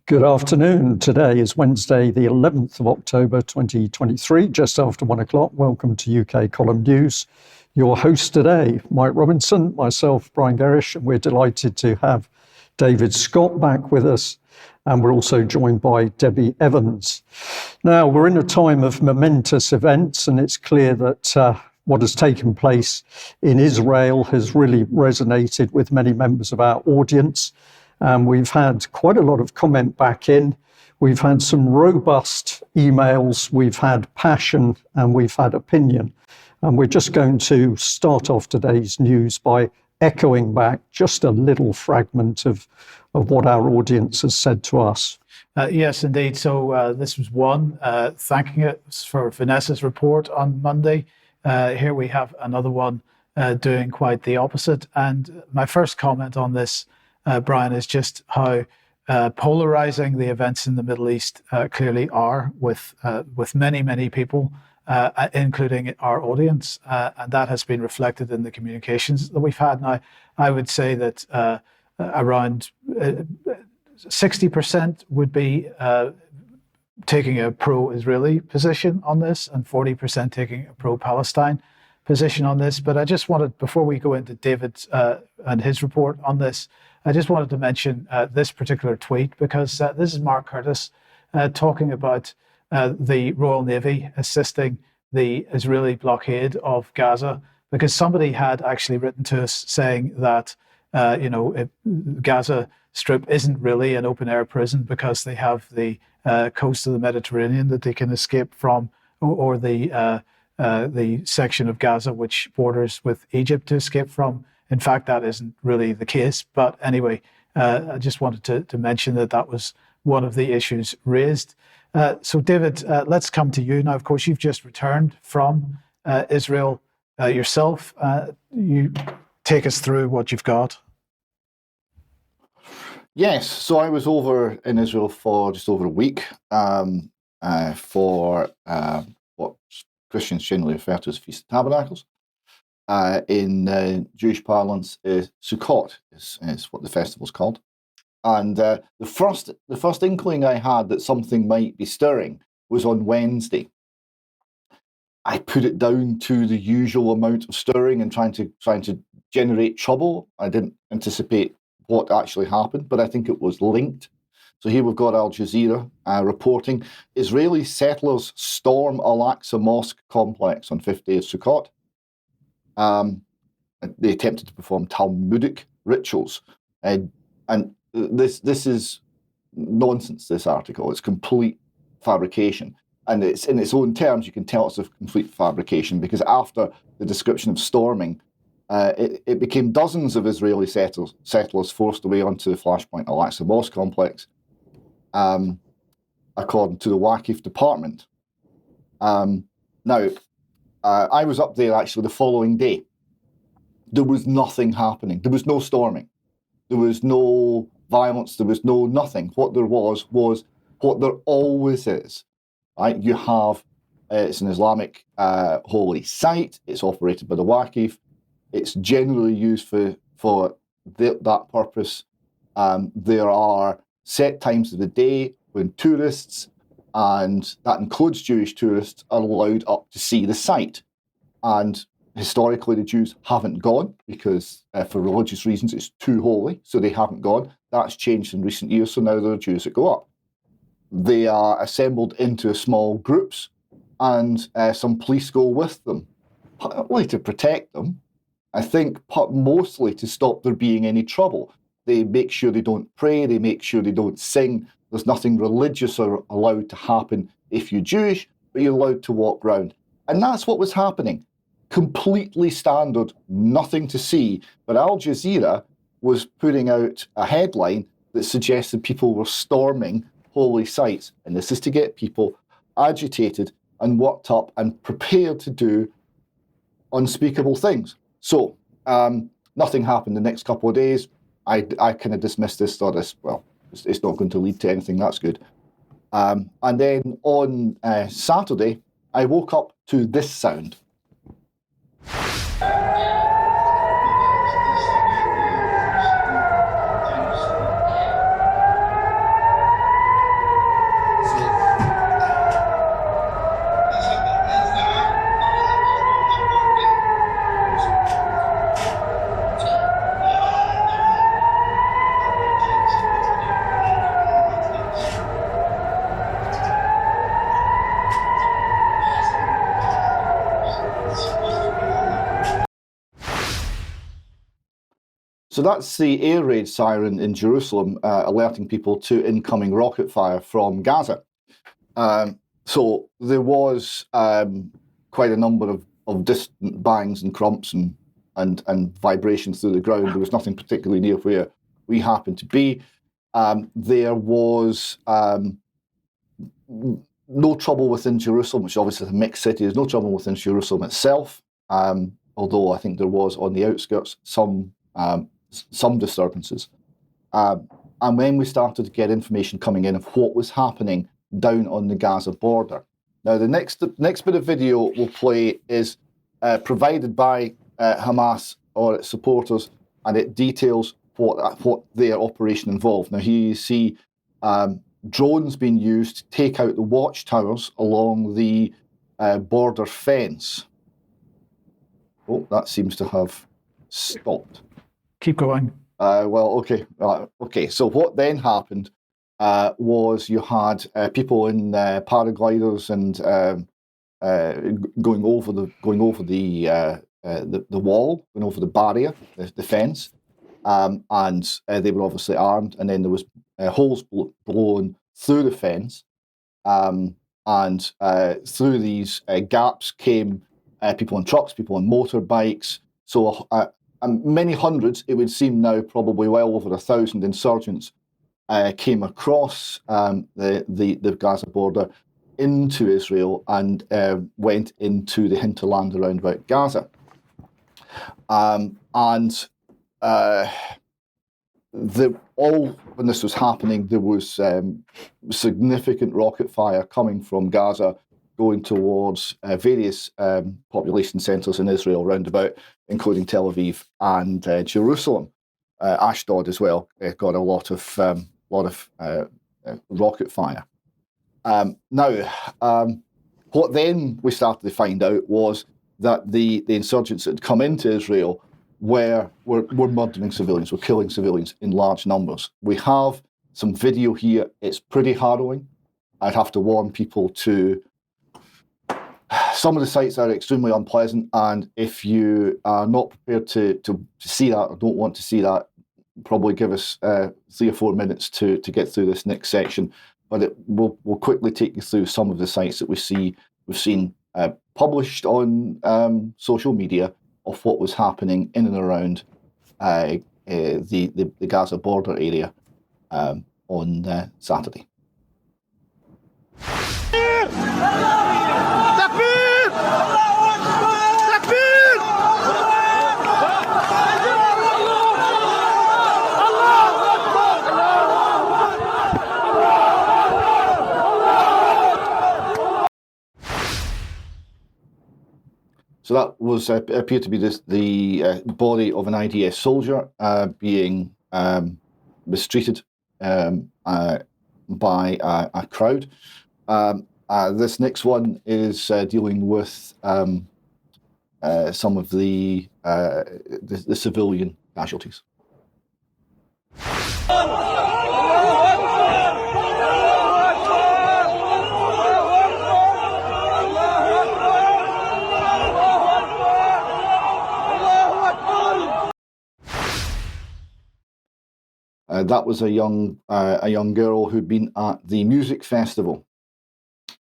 Good afternoon. Today is Wednesday, the 11th of October 2023, just after 1 o'clock. Welcome to UK Column News. Your host today, Mike Robinson, myself, Brian Gerrish, and we're delighted to have David Scott back with us. And we're also joined by Debi Evans. Now, we're in a time of momentous events, and it's clear that what has taken place in Israel has really resonated with many members of our audience. We've had quite a lot of comment back in. We've had some robust emails, we've had passion, and we've had opinion. And we're just going to start off today's news by echoing back just a little fragment of what our audience has said to us. Yes, indeed. So this was one, thanking us for Vanessa's report on Monday. Here we have another one doing quite the opposite. And my first comment on this, Brian, is just how polarizing the events in the Middle East clearly are with many, many people, including our audience. And that has been reflected in the communications that we've had. Now, I would say that around 60% would be taking a pro-Israeli position on this and 40% taking a pro-Palestine position on this. But I just wanted, before we go into David and his report on this, I just wanted to mention this particular tweet because this is Mark Curtis talking about the Royal Navy assisting the Israeli blockade of Gaza, because somebody had actually written to us saying that Gaza Strip isn't really an open-air prison because they have the coast of the Mediterranean that they can escape from, or the section of Gaza which borders with Egypt to escape from. In fact, that isn't really the case. But anyway, I just wanted to mention that was one of the issues raised. So David, let's come to you now. Of course, you've just returned from Israel yourself. You take us through what you've got. Yes, so I was over in Israel for just over a week for what Christians generally refer to as Feast of Tabernacles. In Jewish parlance, Sukkot is what the festival's called. And the first inkling I had that something might be stirring was on Wednesday. I put it down to the usual amount of stirring and trying to generate trouble. I didn't anticipate what actually happened, but I think it was linked. So here we've got Al Jazeera reporting Israeli settlers storm Al-Aqsa Mosque complex on 5th day of Sukkot. They attempted to perform Talmudic rituals, and this is nonsense. This article, it's complete fabrication, and it's in its own terms. You can tell it's a complete fabrication because after the description of storming, it became dozens of Israeli settlers forced away onto the Flashpoint Al-Aqsa Mosque complex, according to the Waqif department. Now. I was up there actually the following day. There was nothing happening. There was no storming. There was no violence. There was no nothing. What there was what there always is. Right? You have, it's an Islamic holy site. It's operated by the Waqif. It's generally used for that purpose. There are set times of the day when tourists, and that includes Jewish tourists, are allowed up to see the site. And historically, the Jews haven't gone because for religious reasons, it's too holy, so they haven't gone. That's changed in recent years, so now there are Jews that go up. They are assembled into small groups, and some police go with them, partly to protect them. I think mostly to stop there being any trouble. They make sure they don't pray, they make sure they don't sing. There's nothing religious or allowed to happen if you're Jewish, but you're allowed to walk around. And that's what was happening. Completely standard, nothing to see. But Al Jazeera was putting out a headline that suggested people were storming holy sites. And this is to get people agitated and worked up and prepared to do unspeakable things. So nothing happened the next couple of days. I kind of dismissed this, thought this, well, it's not going to lead to anything, that's good. And then on Saturday, I woke up to this sound. So that's the air raid siren in Jerusalem alerting people to incoming rocket fire from Gaza. So there was quite a number of distant bangs and crumps and vibrations through the ground. There was nothing particularly near where we happened to be. There was no trouble within Jerusalem, which obviously is a mixed city. There's no trouble within Jerusalem itself, although I think there was on the outskirts some disturbances. And when we started to get information coming in of what was happening down on the Gaza border. Now, the next bit of video we'll play is provided by Hamas or its supporters, and it details what their operation involved. Now, here you see drones being used to take out the watchtowers along the border fence. Oh, that seems to have stopped. Keep going. Okay. So what then happened was you had people in paragliders and going over the wall, going over the barrier, the fence, and they were obviously armed. And then there was holes blown through the fence, and through these gaps came people in trucks, people on motorbikes. So many hundreds, it would seem now, probably well over 1,000 insurgents came across the Gaza border into Israel and went into the hinterland around about Gaza. When this was happening, there was significant rocket fire coming from Gaza going towards various population centres in Israel roundabout, including Tel Aviv and Jerusalem. Ashdod as well got a lot of rocket fire. What then we started to find out was that the insurgents that had come into Israel were murdering civilians, were killing civilians in large numbers. We have some video here. It's pretty harrowing. I'd have to warn people to. Some of the sites are extremely unpleasant, and if you are not prepared to see that or don't want to see that, probably give us 3 or 4 minutes to get through this next section. But we'll quickly take you through some of the sites that we've seen published on social media of what was happening in and around the Gaza border area on Saturday. So that was appeared to be the body of an IDF soldier being mistreated by a crowd. This next one is dealing with some of the civilian casualties. That was a young girl who'd been at the music festival,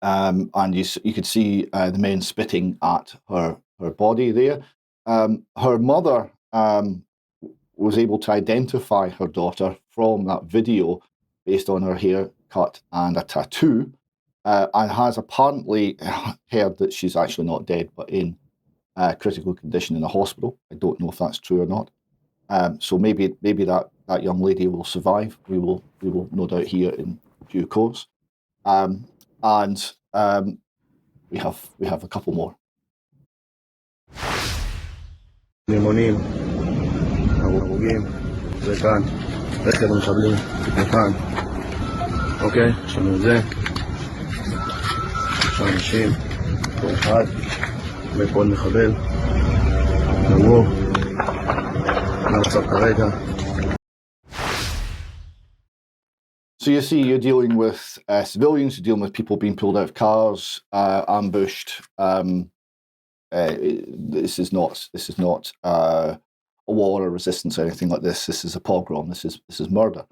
and you could see the men spitting at her body there. Her mother was able to identify her daughter from that video based on her haircut and a tattoo, and has apparently heard that she's actually not dead, but in critical condition in a hospital. I don't know if that's true or not. So maybe that young lady will survive. We will no doubt hear in due course. And we have a couple more. רימונים, הרוגים, זה כאן, רכב המחבלים, זה כאן, אוקיי, יש לנו את זה, 3 אנשים, כל אחד, וכל מחבל, נמור, נעצר כרגע. So you see, you're dealing with civilians, you're dealing with people being pulled out of cars, ambushed. This is not a war or resistance or anything like this. This is a pogrom. This is murder.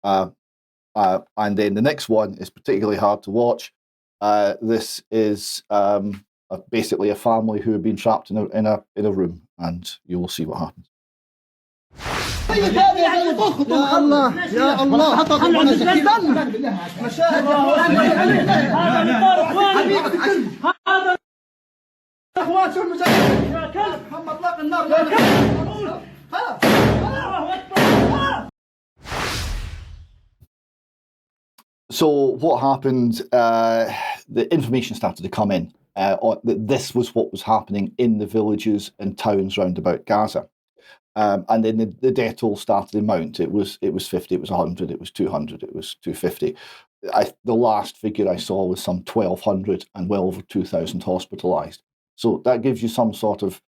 And then the next one is particularly hard to watch. This is basically a family who have been trapped in a room, and you will see what happens. So what happened, the information started to come in that this was what was happening in the villages and towns round about Gaza. And then the death toll started to mount. It was 50, it was 100, it was 200, it was 250. The last figure I saw was some 1,200 and well over 2,000 hospitalised. So that gives you some sort of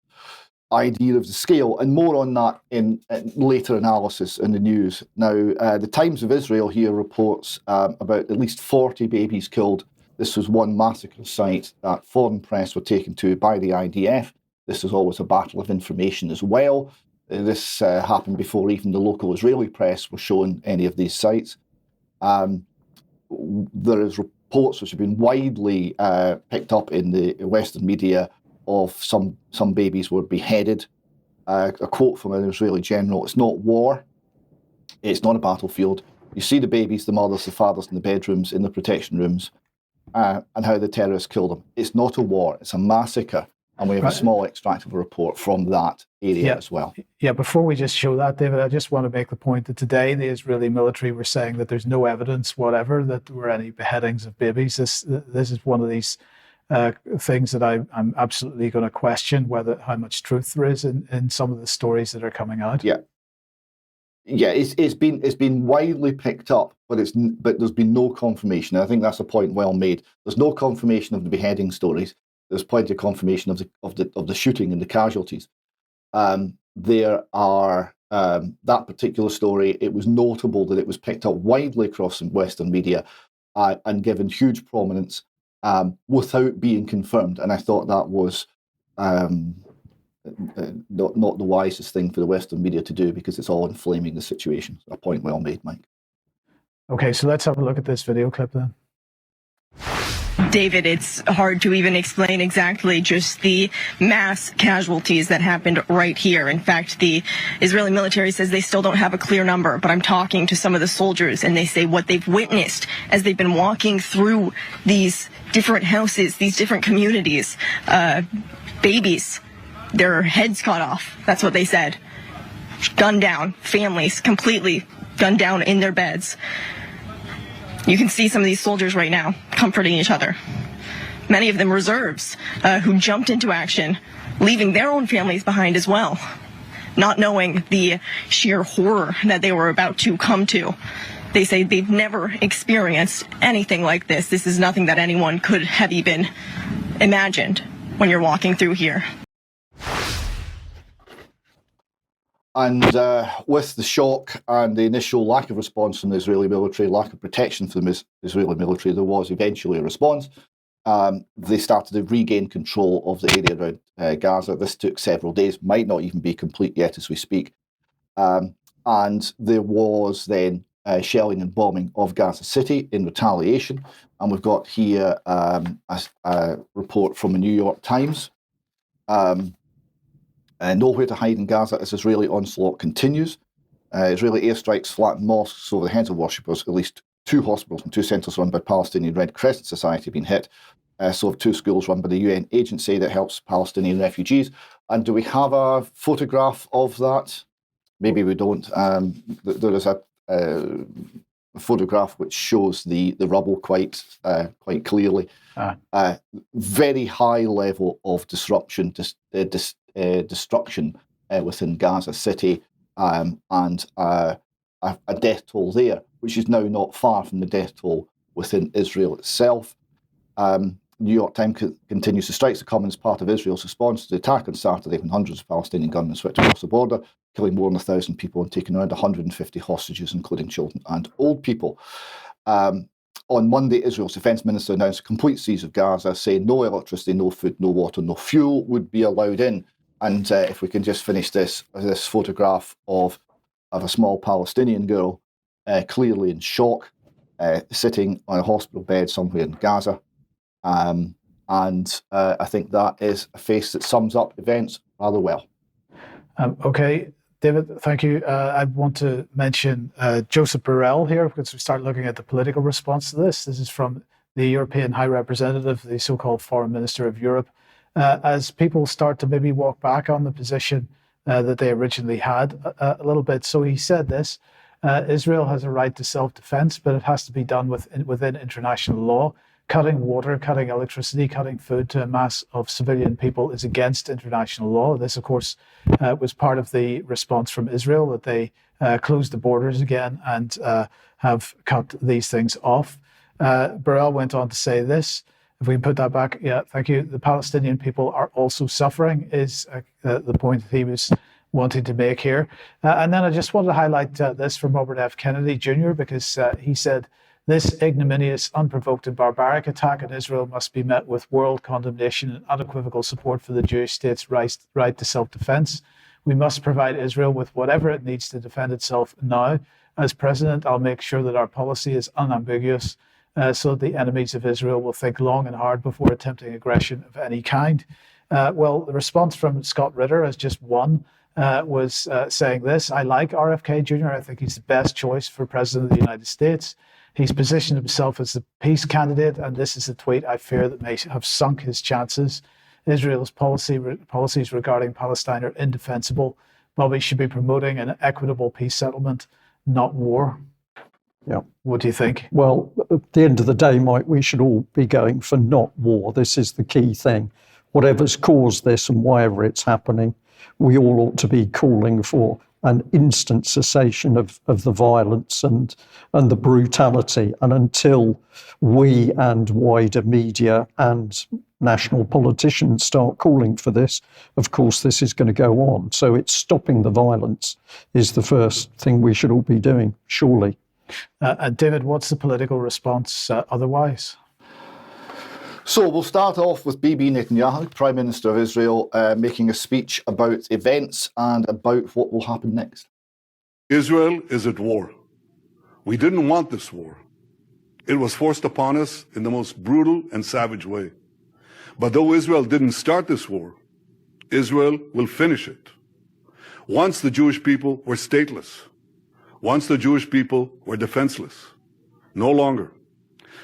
idea of the scale, and more on that in later analysis in the news. Now, the Times of Israel here reports about at least 40 babies killed. This was one massacre site that foreign press were taken to by the IDF. This is always a battle of information as well. This happened before even the local Israeli press were shown any of these sites. There is reports which have been widely picked up in the Western media of some babies were beheaded. A quote from an Israeli general: "It's not war. It's not a battlefield. You see the babies, the mothers, the fathers in the bedrooms, in the protection rooms, and how the terrorists kill them. It's not a war. It's a massacre." And we have a small extract of a report from that area as well. Yeah, before we just show that, David, I just want to make the point that today the Israeli military were saying that there's no evidence whatever that there were any beheadings of babies. This is one of these things that I'm absolutely going to question how much truth there is in some of the stories that are coming out. Yeah, it's been widely picked up, but there's been no confirmation. And I think that's a point well made. There's no confirmation of the beheading stories. There's plenty of confirmation of the shooting and the casualties. There are that particular story. It was notable that it was picked up widely across the Western media and given huge prominence without being confirmed. And I thought that was not the wisest thing for the Western media to do, because it's all inflaming the situation. A point well made, Mike. Okay, so let's have a look at this video clip then. David, it's hard to even explain exactly just the mass casualties that happened right here. In fact, the Israeli military says they still don't have a clear number, but I'm talking to some of the soldiers and they say what they've witnessed as they've been walking through these different houses, these different communities, babies, their heads cut off. That's what they said. Gunned down, families completely gunned down in their beds. You can see some of these soldiers right now comforting each other. Many of them reserves who jumped into action, leaving their own families behind as well, not knowing the sheer horror that they were about to come to. They say they've never experienced anything like this. This is nothing that anyone could have even imagined when you're walking through here. And with the shock and the initial lack of response from the Israeli military, lack of protection from the Israeli military, there was eventually a response. They started to regain control of the area around Gaza. This took several days, might not even be complete yet as we speak. And there was then shelling and bombing of Gaza City in retaliation. And we've got here a report from the New York Times. Nowhere to hide in Gaza as Israeli onslaught continues. Israeli airstrikes flatten mosques over the heads of worshippers. At least 2 hospitals and 2 centres run by Palestinian Red Crescent Society have been hit. So have 2 schools run by the UN agency that helps Palestinian refugees. And do we have a photograph of that? Maybe we don't. There is a photograph which shows the rubble quite clearly. Very high level of disruption, destruction within Gaza City, and a death toll there, which is now not far from the death toll within Israel itself. New York Times continues to strike the comment as part of Israel's response to the attack on Saturday, when hundreds of Palestinian gunmen swept across the border, killing more than 1,000 people and taking around 150 hostages, including children and old people. On Monday, Israel's defense minister announced a complete siege of Gaza, saying no electricity, no food, no water, no fuel would be allowed in. And if we can just finish this photograph of a small Palestinian girl, clearly in shock, sitting on a hospital bed somewhere in Gaza. And I think that is a face that sums up events rather well. Okay, David, thank you. I want to mention Joseph Borrell here, because we start looking at the political response to this. This is from the European High Representative, the so-called Foreign Minister of Europe, as people start to maybe walk back on the position that they originally had a little bit. So he said this: Israel has a right to self-defense, but it has to be done within international law. Cutting water, cutting electricity, cutting food to a mass of civilian people is against international law. This, of course, was part of the response from Israel, that they closed the borders again and have cut these things off. Burrell went on to say this. If we can put that back, yeah, thank you. The Palestinian people are also suffering, is the point that he was wanting to make here. And then I just wanted to highlight this from Robert F. Kennedy Jr., because he said, this ignominious, unprovoked and barbaric attack on Israel must be met with world condemnation and unequivocal support for the Jewish state's right to self-defense. We must provide Israel with whatever it needs to defend itself now. As president, I'll make sure that our policy is unambiguous, so that the enemies of Israel will think long and hard before attempting aggression of any kind. Well, the response from Scott Ritter, as just one, was saying this: I like RFK Jr. I think he's the best choice for president of the United States. He's positioned himself as the peace candidate, and this is a tweet I fear that may have sunk his chances. Israel's policies regarding Palestine are indefensible. Bobby should be promoting an equitable peace settlement, not war. Yeah. What do you think? Well, at the end of the day, Mike, we should all be going for not war. This is the key thing. Whatever's caused this and wherever it's happening, we all ought to be calling for an instant cessation of the violence and the brutality. And until we and wider media and national politicians start calling for this, of course, this is going to go on. So it's stopping the violence is the first thing we should all be doing, surely. David, what's the political response otherwise? So we'll start off with Bibi Netanyahu, Prime Minister of Israel, making a speech about events and about what will happen next. Israel is at war. We didn't want this war. It was forced upon us in the most brutal and savage way. But though Israel didn't start this war, Israel will finish it. Once the Jewish people were stateless. Once the Jewish people were defenseless. No longer.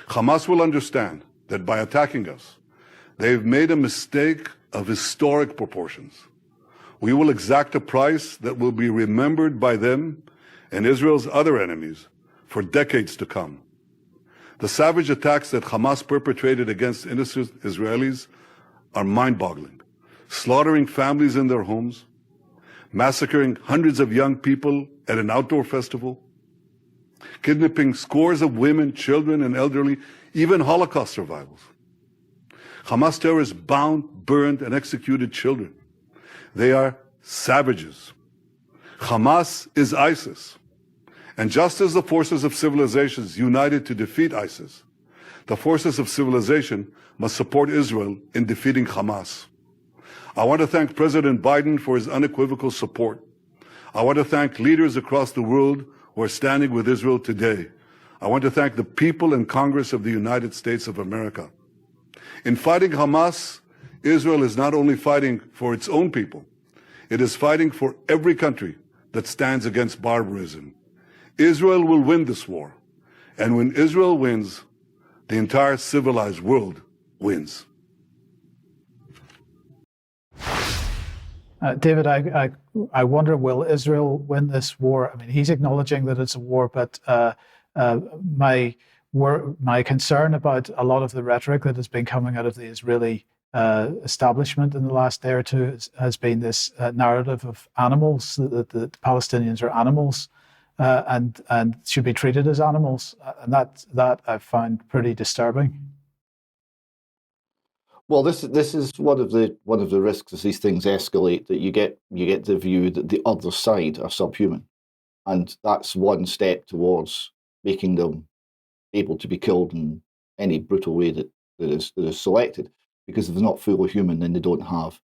Hamas will understand that by attacking us, they've made a mistake of historic proportions. We will exact a price that will be remembered by them and Israel's other enemies for decades to come. The savage attacks that Hamas perpetrated against innocent Israelis are mind-boggling, slaughtering families in their homes, massacring hundreds of young people at an outdoor festival, kidnapping scores of women, children, and elderly, even Holocaust survivors. Hamas terrorists bound, burned, and executed children. They are savages. Hamas is ISIS. And just as the forces of civilizations united to defeat ISIS, the forces of civilization must support Israel in defeating Hamas. I want to thank President Biden for his unequivocal support. I want to thank leaders across the world who are standing with Israel today. I want to thank the people and Congress of the United States of America. In fighting Hamas, Israel is not only fighting for its own people, it is fighting for every country that stands against barbarism. Israel will win this war. And when Israel wins, the entire civilized world wins. David, I wonder, will Israel win this war? I mean, he's acknowledging that it's a war, but my concern about a lot of the rhetoric that has been coming out of the Israeli establishment in the last day or two has been this narrative of animals, that the Palestinians are animals and should be treated as animals, and that I find pretty disturbing. Well, this is one of the risks as these things escalate, that you get the view that the other side are subhuman, and that's one step towards making them able to be killed in any brutal way that is selected. Because if they're not fully human, then they don't have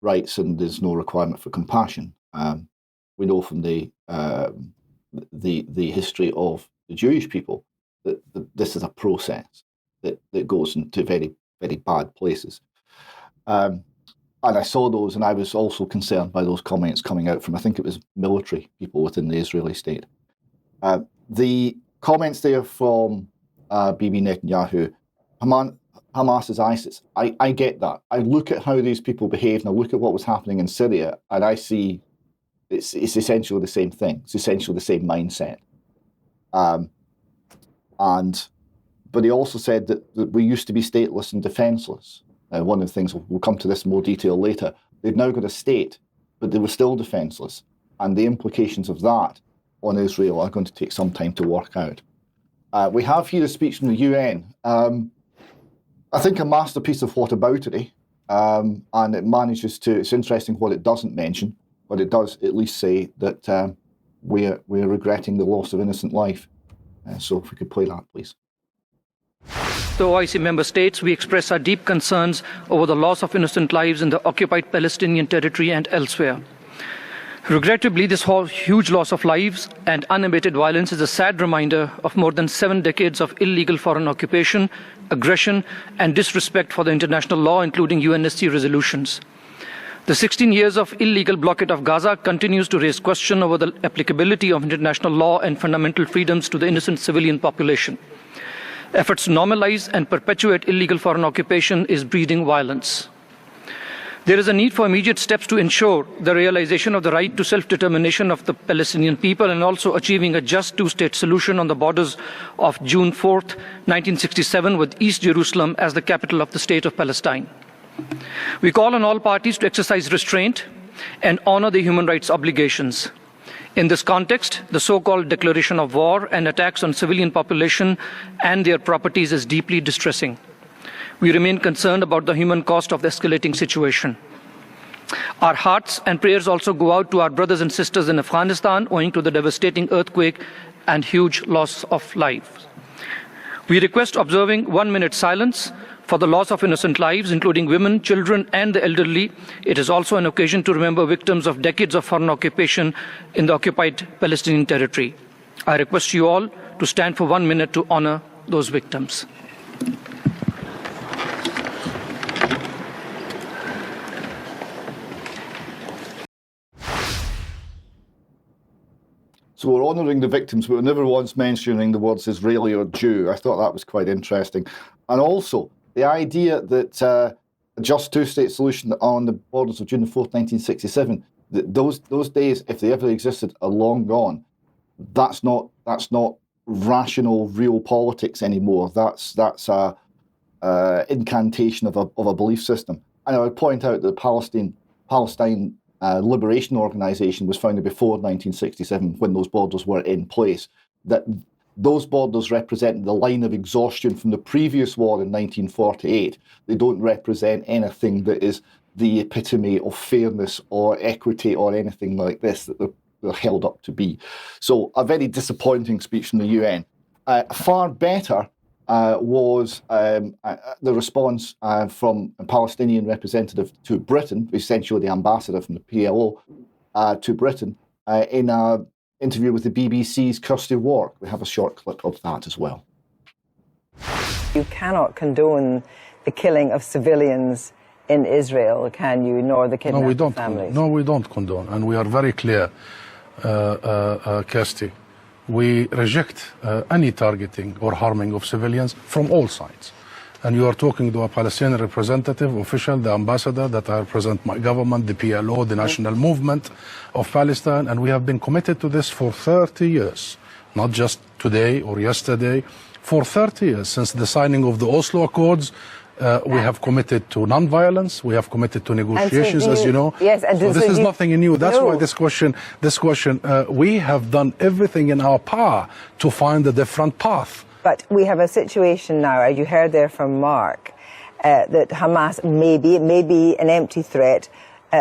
rights and there's no requirement for compassion. We know from the history of the Jewish people that this is a process that goes into very, very bad places. And I saw those, and I was also concerned by those comments coming out from, I think it was military people within the Israeli state. The comments there from Bibi Netanyahu, Hamas is ISIS. I get that. I look at how these people behaved, and I look at what was happening in Syria, and I see it's essentially the same thing. It's essentially the same mindset. But he also said that we used to be stateless and defenseless. One of the things, we'll come to this in more detail later, they've now got a state, but they were still defenseless. And the implications of that on Israel are going to take some time to work out. We have here a speech from the UN. I think a masterpiece of whataboutery, and it manages to, it's interesting what it doesn't mention, but it does at least say that we're regretting the loss of innocent life. So if we could play that, please. The OIC member states, we express our deep concerns over the loss of innocent lives in the occupied Palestinian territory and elsewhere. Regrettably, this huge loss of lives and unabated violence is a sad reminder of more than 7 decades of illegal foreign occupation, aggression, and disrespect for the international law, including UNSC resolutions. The 16 years of illegal blockade of Gaza continues to raise question over the applicability of international law and fundamental freedoms to the innocent civilian population. Efforts to normalize and perpetuate illegal foreign occupation is breeding violence. There is a need for immediate steps to ensure the realization of the right to self-determination of the Palestinian people and also achieving a just two-state solution on the borders of June 4th, 1967, with East Jerusalem as the capital of the State of Palestine. We call on all parties to exercise restraint and honor the human rights obligations. In this context, the so-called declaration of war and attacks on civilian population and their properties is deeply distressing. We remain concerned about the human cost of the escalating situation. Our hearts and prayers also go out to our brothers and sisters in Afghanistan owing to the devastating earthquake and huge loss of lives. We request observing 1 minute silence for the loss of innocent lives, including women, children, and the elderly. It is also an occasion to remember victims of decades of foreign occupation in the occupied Palestinian territory. I request you all to stand for 1 minute to honor those victims. So we're honouring the victims, but we're never once mentioning the words Israeli or Jew. I thought that was quite interesting. And also, the idea that a just two-state solution on the borders of June 4th, 1967, that those days, if they ever existed, are long gone. That's not rational, real politics anymore. That's a incantation of a belief system. And I would point out that Palestine Liberation Organization was founded before 1967, when those borders were in place. That those borders represent the line of exhaustion from the previous war in 1948. They don't represent anything that is the epitome of fairness or equity or anything like this that they're held up to be. So a very disappointing speech from the UN. Far better was the response from a Palestinian representative to Britain, essentially the ambassador from the PLO to Britain, in an interview with the BBC's Kirsty Wark. We have a short clip of that as well. You cannot condone the killing of civilians in Israel, can you, nor the kidnapping of families? No, we don't condone, and we are very clear, Kirsty. We reject any targeting or harming of civilians from all sides. And you are talking to a Palestinian representative, official, the ambassador, that I represent my government, the PLO, the national movement of Palestine, and we have been committed to this for 30 years, not just today or yesterday. For 30 years, since the signing of the Oslo Accords, we have committed to non-violence. We have committed to negotiations, as you know. Yes, and so this is nothing new. That's why this question, we have done everything in our power to find a different path. But we have a situation now, as you heard there from Mark, that Hamas may be an empty threat,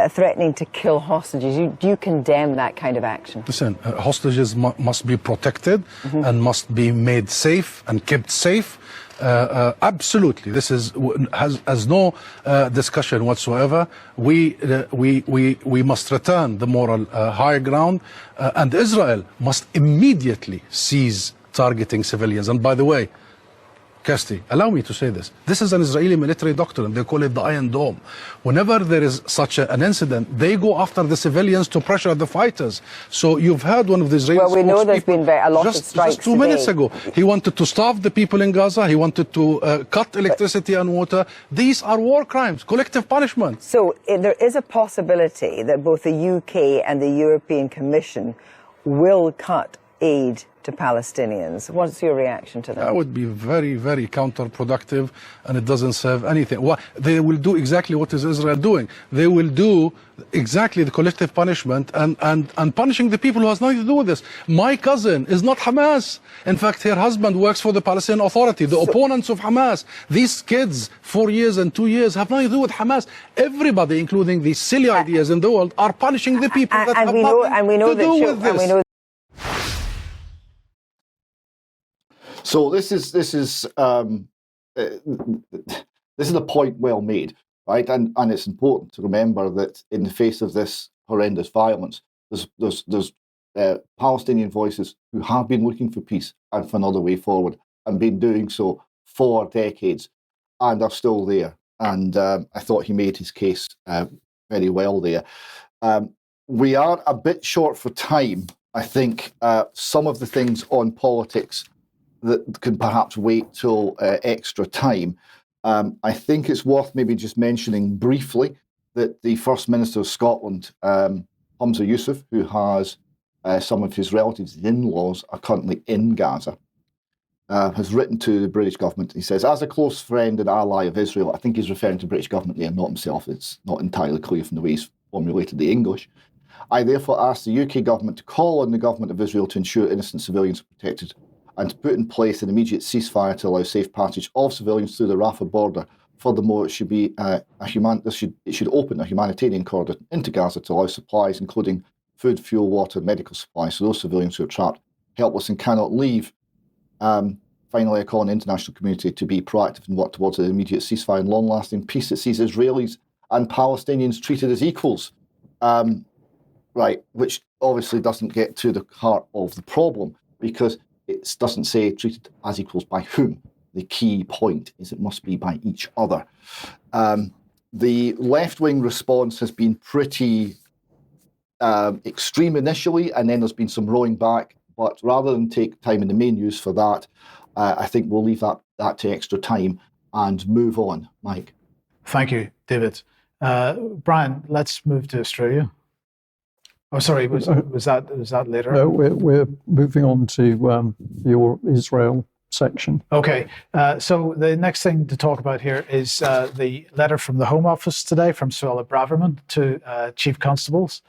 threatening to kill hostages. Do you condemn that kind of action? Listen, hostages must be protected and must be made safe and kept safe. Absolutely, this has no discussion whatsoever. We must return the moral high ground, and Israel must immediately cease targeting civilians. And by the way, Kirsty, allow me to say this. This is an Israeli military doctrine. They call it the Iron Dome. Whenever there is such an incident, they go after the civilians to pressure the fighters. So you've heard one of the Israeli Well, we know there's been a lot of strikes just 2 minutes ago. He wanted to starve the people in Gaza. He wanted to cut electricity and water. These are war crimes, collective punishment. So there is a possibility that both the UK and the European Commission will cut aid to Palestinians. What's your reaction to that? That would be very, very counterproductive, and it doesn't serve anything. They will do exactly what is Israel doing. They will do exactly the collective punishment and punishing the people who has nothing to do with this. My cousin is not Hamas. In fact, her husband works for the Palestinian Authority, the opponents of Hamas. These kids, 4 years and 2 years, have nothing to do with Hamas. Everybody, including these silly ideas in the world, are punishing the people that have nothing to do with this. So this is a point well made, right? And it's important to remember that in the face of this horrendous violence, there's Palestinian voices who have been looking for peace and for another way forward, and been doing so for decades, and are still there. And I thought he made his case very well there. We are a bit short for time. I think some of the things on politics that can perhaps wait till extra time. I think it's worth maybe just mentioning briefly that the First Minister of Scotland, Humza Yousaf, who has some of his relatives and in-laws are currently in Gaza, has written to the British government. He says, as a close friend and ally of Israel, I think he's referring to the British government there, not himself. It's not entirely clear from the way he's formulated the English. I therefore ask the UK government to call on the government of Israel to ensure innocent civilians are protected, and to put in place an immediate ceasefire to allow safe passage of civilians through the Rafah border. Furthermore, it should be it should open a humanitarian corridor into Gaza to allow supplies, including food, fuel, water, and medical supplies, to those civilians who are trapped, helpless, and cannot leave. Finally, I call on the international community to be proactive and work towards an immediate ceasefire and long-lasting peace that sees Israelis and Palestinians treated as equals. Right, which obviously doesn't get to the heart of the problem, because it doesn't say treated as equals by whom. The key point is it must be by each other. The left-wing response has been pretty extreme initially, and then there's been some rowing back. But rather than take time in the main news for that, I think we'll leave that to extra time and move on. Mike. Thank you, David. Brian, let's move to Australia. Oh, sorry, was that later? No, we're moving on to your Israel section. Okay, so the next thing to talk about here is the letter from the Home Office today from Suella Braverman to Chief Constables.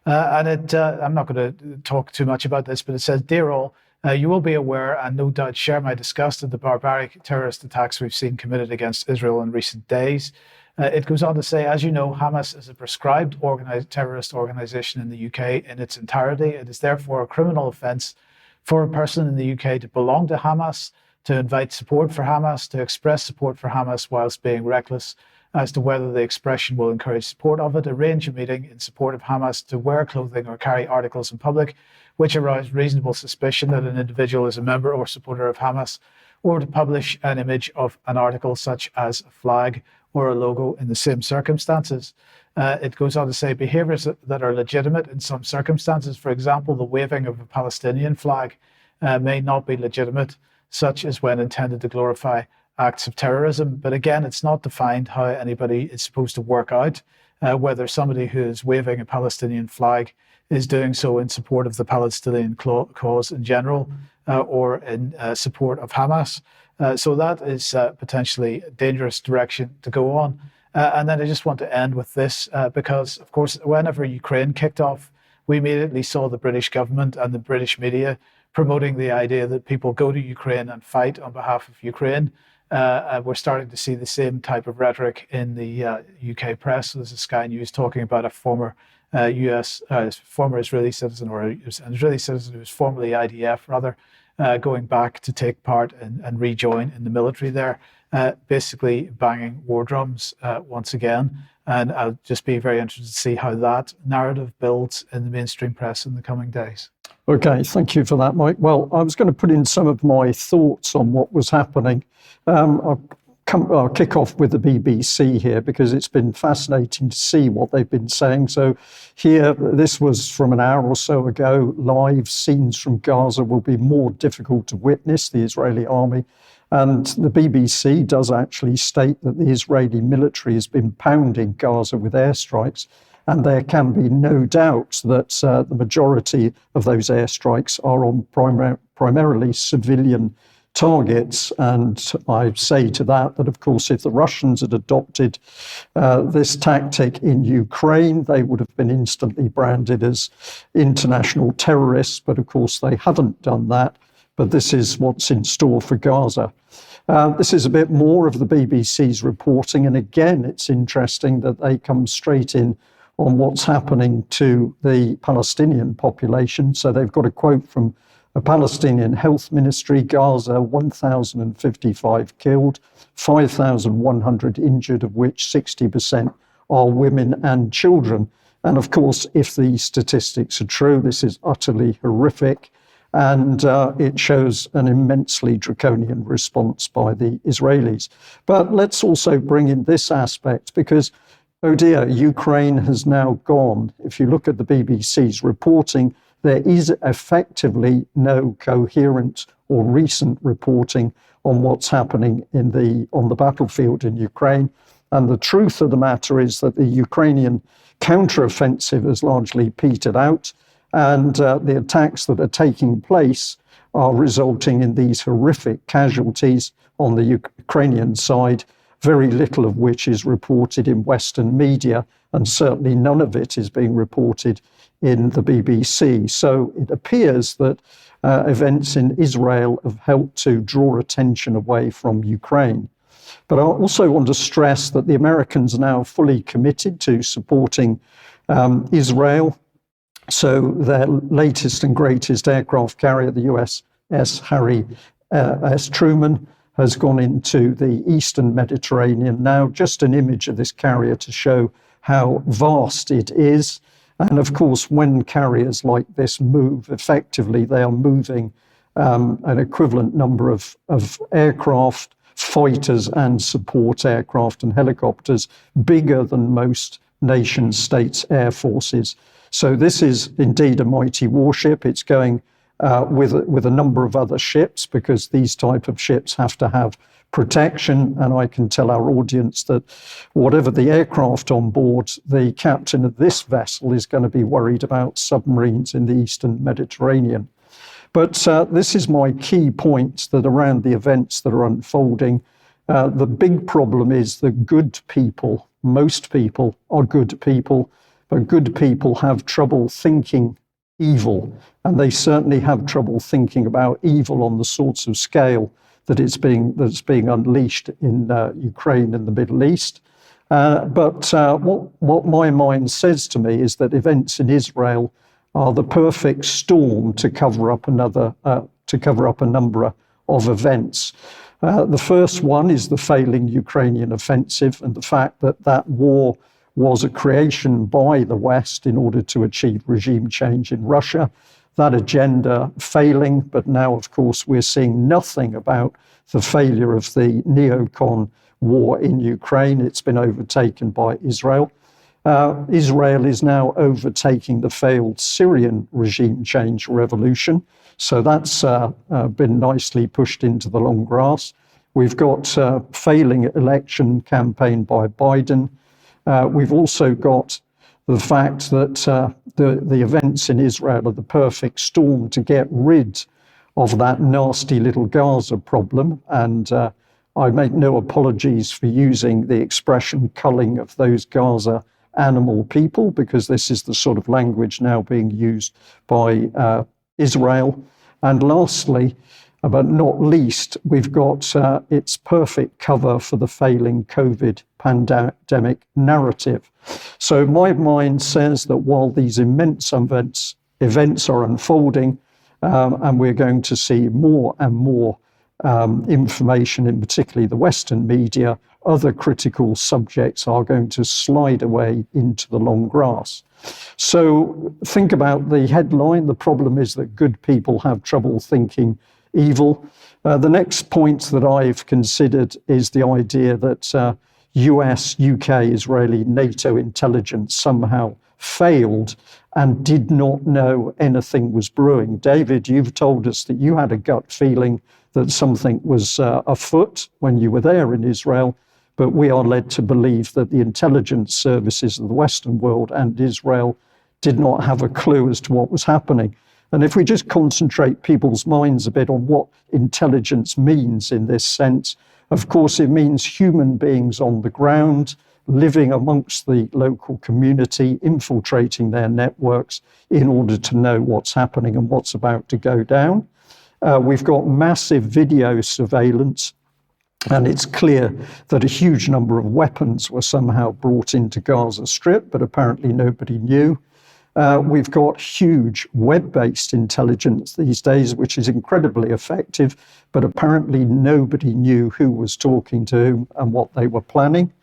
And I'm not going to talk too much about this, but it says, Dear all, you will be aware and no doubt share my disgust at the barbaric terrorist attacks we've seen committed against Israel in recent days. It goes on to say, as you know, Hamas is a prescribed terrorist organization in the UK in its entirety. It is therefore a criminal offence for a person in the UK to belong to Hamas, to invite support for Hamas, to express support for Hamas whilst being reckless as to whether the expression will encourage support of it, arrange a meeting in support of Hamas, to wear clothing or carry articles in public which arouse reasonable suspicion that an individual is a member or supporter of Hamas, or to publish an image of an article such as a flag or a logo in the same circumstances. It goes on to say behaviours that are legitimate in some circumstances, for example, the waving of a Palestinian flag, may not be legitimate, such as when intended to glorify acts of terrorism. But again, it's not defined how anybody is supposed to work out whether somebody who is waving a Palestinian flag is doing so in support of the Palestinian cause in general or in support of Hamas. So that is potentially a dangerous direction to go on. And then I just want to end with this because, of course, whenever Ukraine kicked off, we immediately saw the British government and the British media promoting the idea that people go to Ukraine and fight on behalf of Ukraine. We're starting to see the same type of rhetoric in the UK press. There's a Sky News talking about a former former Israeli citizen, or an Israeli citizen who was formerly IDF, rather, going back to take part and rejoin in the military there, basically banging war drums once again. And I'll just be very interested to see how that narrative builds in the mainstream press in the coming days. Okay, thank you for that, Mike. Well, I was going to put in some of my thoughts on what was happening. I'll kick off with the BBC here because it's been fascinating to see what they've been saying. So here, this was from an hour or so ago, live scenes from Gaza will be more difficult to witness, the Israeli army. And the BBC does actually state that the Israeli military has been pounding Gaza with airstrikes. And there can be no doubt that the majority of those airstrikes are on primarily civilian targets. And I say to that, of course, if the Russians had adopted this tactic in Ukraine, they would have been instantly branded as international terrorists. But of course, they haven't done that. But this is what's in store for Gaza. This is a bit more of the BBC's reporting. And again, it's interesting that they come straight in on what's happening to the Palestinian population. So they've got a quote from a Palestinian health ministry: Gaza, 1,055 killed, 5,100 injured, of which 60% are women and children. And of course, if these statistics are true, this is utterly horrific. And it shows an immensely draconian response by the Israelis. But let's also bring in this aspect because, oh dear, Ukraine has now gone. If you look at the BBC's reporting, there is effectively no coherent or recent reporting on what's happening on the battlefield in Ukraine. And the truth of the matter is that the Ukrainian counteroffensive has largely petered out. And the attacks that are taking place are resulting in these horrific casualties on the Ukrainian side, very little of which is reported in Western media, and certainly none of it is being reported in the BBC. So it appears that events in Israel have helped to draw attention away from Ukraine. But I also want to stress that the Americans are now fully committed to supporting Israel. So their latest and greatest aircraft carrier, the USS Harry S. Truman, has gone into the Eastern Mediterranean. Now, just an image of this carrier to show how vast it is. And of course, when carriers like this move, effectively, they are moving an equivalent number of aircraft, fighters and support aircraft and helicopters, bigger than most nation states' air forces. So this is indeed a mighty warship. It's going with a number of other ships because these type of ships have to have protection. And I can tell our audience that whatever the aircraft on board, the captain of this vessel is going to be worried about submarines in the Eastern Mediterranean. But this is my key point, that around the events that are unfolding, the big problem is that good people, most people are good people, but good people have trouble thinking evil, and they certainly have trouble thinking about evil on the sorts of scale that's being unleashed in Ukraine and the Middle East. But what my mind says to me is that events in Israel are the perfect storm to cover up a number of events. The first one is the failing Ukrainian offensive and the fact that that war was a creation by the West in order to achieve regime change in Russia. That agenda failing, but now, of course, we're seeing nothing about the failure of the neocon war in Ukraine. It's been overtaken by Israel. Israel is now overtaking the failed Syrian regime change revolution. So that's been nicely pushed into the long grass. We've got failing election campaign by Biden. We've also got the fact that the events in Israel are the perfect storm to get rid of that nasty little Gaza problem. And I make no apologies for using the expression culling of those Gaza animal people, because this is the sort of language now being used by Israel. And lastly, but not least, we've got its perfect cover for the failing COVID pandemic narrative. So my mind says that while these immense events are unfolding, and we're going to see more and more information, in particularly the Western media. Other critical subjects are going to slide away into the long grass. So think about the headline. The problem is that good people have trouble thinking evil. The next point that I've considered is the idea that US, UK, Israeli, NATO intelligence somehow failed and did not know anything was brewing. David, you've told us that you had a gut feeling that something was afoot when you were there in Israel, but we are led to believe that the intelligence services of the Western world and Israel did not have a clue as to what was happening. And if we just concentrate people's minds a bit on what intelligence means in this sense, of course, it means human beings on the ground, living amongst the local community, infiltrating their networks in order to know what's happening and what's about to go down. We've got massive video surveillance, and it's clear that a huge number of weapons were somehow brought into Gaza Strip, but apparently nobody knew. We've got huge web-based intelligence these days, which is incredibly effective, but apparently nobody knew who was talking to whom and what they were planning.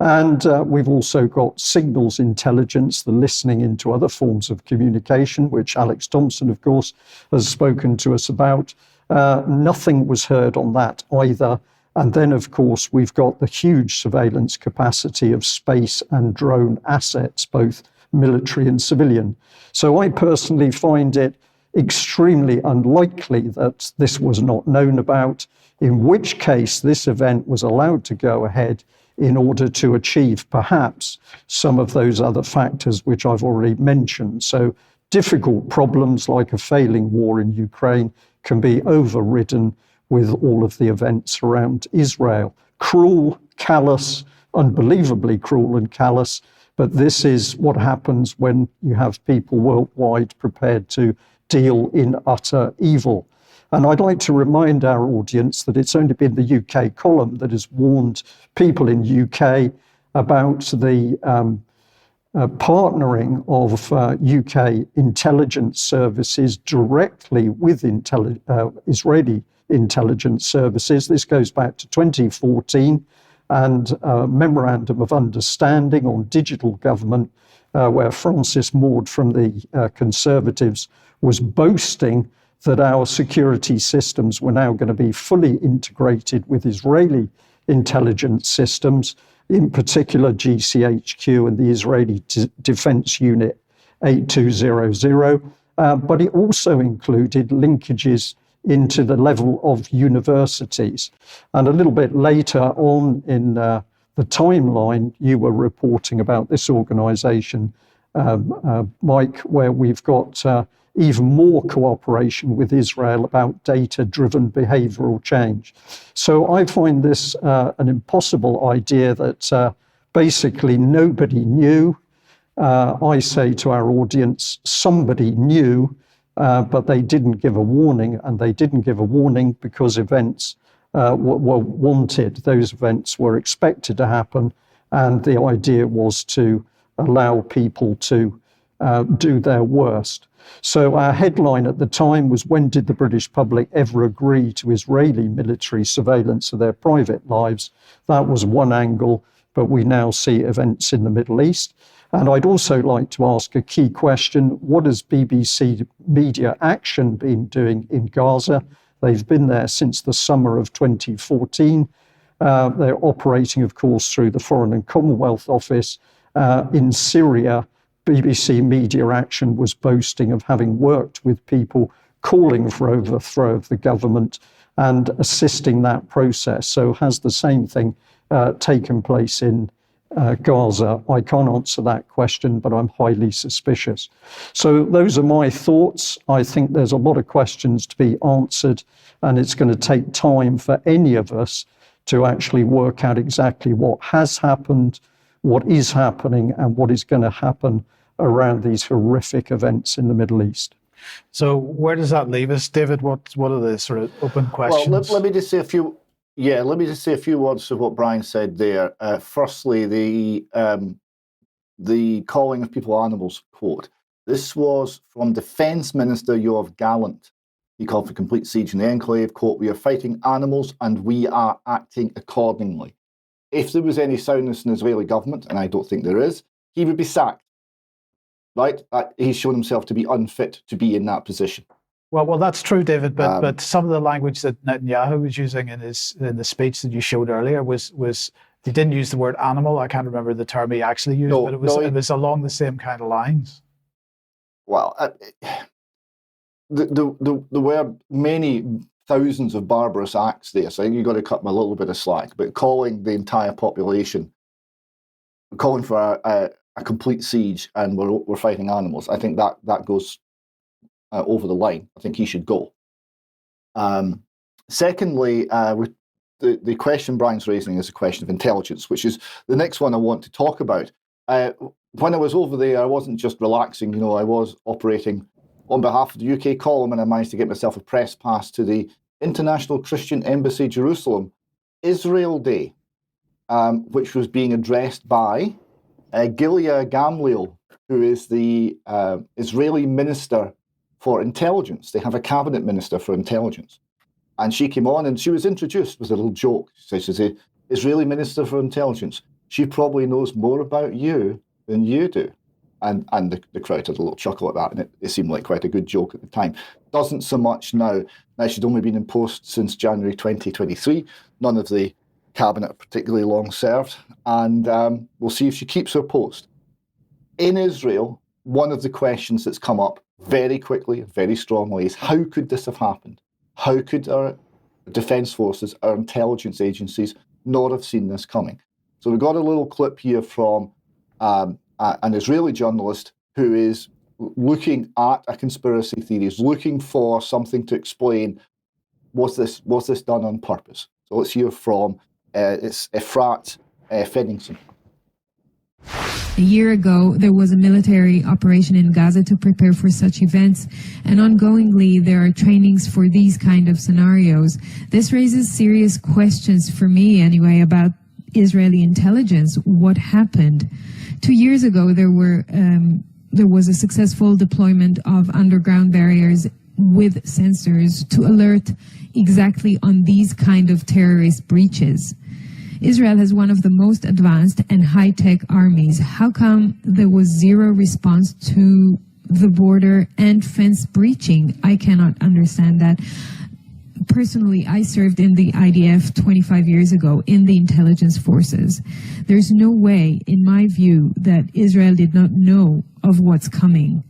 And we've also got signals intelligence, the listening into other forms of communication, which Alex Thompson, of course, has spoken to us about. Nothing was heard on that either. And then, of course, we've got the huge surveillance capacity of space and drone assets, both military and civilian. So I personally find it extremely unlikely that this was not known about, in which case this event was allowed to go ahead in order to achieve perhaps some of those other factors which I've already mentioned. So difficult problems like a failing war in Ukraine can be overridden with all of the events around Israel. Cruel, callous, unbelievably cruel and callous, but this is what happens when you have people worldwide prepared to deal in utter evil. And I'd like to remind our audience that it's only been the UK column that has warned people in UK about the partnering of UK intelligence services directly with Israeli intelligence services. This goes back to 2014 and a memorandum of understanding on digital government where Francis Maud from the Conservatives was boasting that our security systems were now going to be fully integrated with Israeli intelligence systems, in particular GCHQ and the Israeli Defense Unit 8200. But it also included linkages into the level of universities. And a little bit later on in the timeline, you were reporting about this organization, Mike, where we've got even more cooperation with Israel about data-driven behavioral change. So I find this an impossible idea that basically nobody knew. I say to our audience, somebody knew, but they didn't give a warning, and they didn't give a warning because events were wanted. Those events were expected to happen, and the idea was to allow people to do their worst. So our headline at the time was, when did the British public ever agree to Israeli military surveillance of their private lives? That was one angle, but we now see events in the Middle East. And I'd also like to ask a key question. What has BBC Media Action been doing in Gaza? They've been there since the summer of 2014. They're operating, of course, through the Foreign and Commonwealth Office. In Syria, BBC Media Action was boasting of having worked with people calling for overthrow of the government and assisting that process. So has the same thing taken place in Gaza? I can't answer that question, but I'm highly suspicious. So those are my thoughts. I think there's a lot of questions to be answered, and it's going to take time for any of us to actually work out exactly what has happened, what is happening, and what is going to happen around these horrific events in the Middle East. So where does that leave us, David? What are the sort of open questions? Well, let me just say a few. Yeah, let me just say a few words of what Brian said there. Firstly, the calling of people animals quote. This was from Defence Minister Yoav Gallant He called for complete siege in the enclave. Quote, "We are fighting animals and we are acting accordingly." If there was any soundness in the Israeli government, and I don't think there is, he would be sacked. Right? He's shown himself to be unfit to be in that position. Well, that's true, David. But some of the language that Netanyahu was using in the speech that you showed earlier was he didn't use the word animal. I can't remember the term he actually used, but it was along the same kind of lines. Well, there were many thousands of barbarous acts there, so I think you've got to cut them a little bit of slack. But calling the entire population, calling for a complete siege and we're fighting animals, I think that goes over the line. I think he should go. Secondly, the question Brian's raising is a question of intelligence, which is the next one I want to talk about. When I was over there, I wasn't just relaxing, I was operating on behalf of the UK column, and I managed to get myself a press pass to the International Christian Embassy, Jerusalem, Israel Day, which was being addressed by Gilia Gamliel, who is the Israeli Minister for Intelligence. They have a cabinet minister for intelligence. And she came on and she was introduced with a little joke. She's the Israeli Minister for Intelligence. She probably knows more about you than you do. And the crowd had a little chuckle at that, and it seemed like quite a good joke at the time. Doesn't so much now. Now, she's only been in post since January 2023. None of the cabinet are particularly long served, and we'll see if she keeps her post. In Israel, one of the questions that's come up very quickly, very strongly, is how could this have happened? How could our defence forces, our intelligence agencies, not have seen this coming? So we've got a little clip here from an Israeli journalist who is looking at a conspiracy theory, is looking for something to explain, was this done on purpose? So let's hear from it's Efrat Fenningson. A year ago, there was a military operation in Gaza to prepare for such events, and ongoingly there are trainings for these kind of scenarios. This raises serious questions for me anyway about Israeli intelligence. What happened? 2 years ago, there was a successful deployment of underground barriers with sensors to alert exactly on these kind of terrorist breaches. Israel has one of the most advanced and high-tech armies. How come there was zero response to the border and fence breaching? I cannot understand that. Personally, I served in the IDF 25 years ago in the intelligence forces. There's no way, in my view, that Israel did not know of what's coming.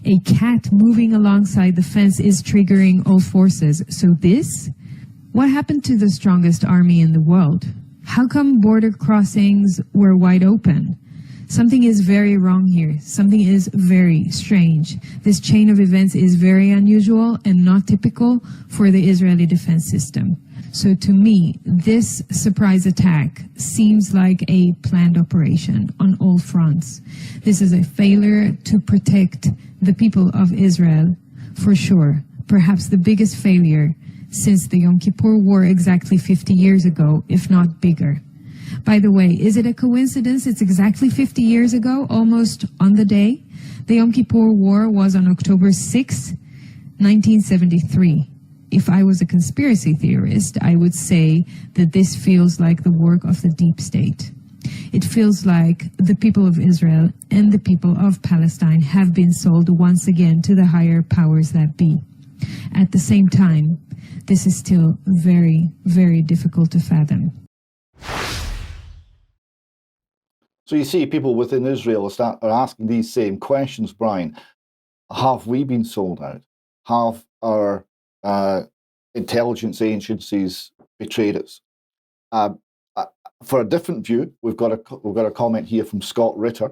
A cat moving alongside the fence is triggering all forces. So this? What happened to the strongest army in the world? How come border crossings were wide open? Something is very wrong here. Something is very strange. This chain of events is very unusual and not typical for the Israeli defense system. So to me, this surprise attack seems like a planned operation on all fronts. This is a failure to protect the people of Israel, for sure. Perhaps the biggest failure since the Yom Kippur War exactly 50 years ago, if not bigger. By the way, is it a coincidence it's exactly 50 years ago, almost on the day? The Yom Kippur War was on October 6, 1973. If I was a conspiracy theorist, I would say that this feels like the work of the deep state. It feels like the people of Israel and the people of Palestine have been sold once again to the higher powers that be. At the same time, this is still very, very difficult to fathom. So you see people within Israel are asking these same questions, Brian. Have we been sold out? Have our intelligence agencies betrayed us? For a different view, we've got a comment here from Scott Ritter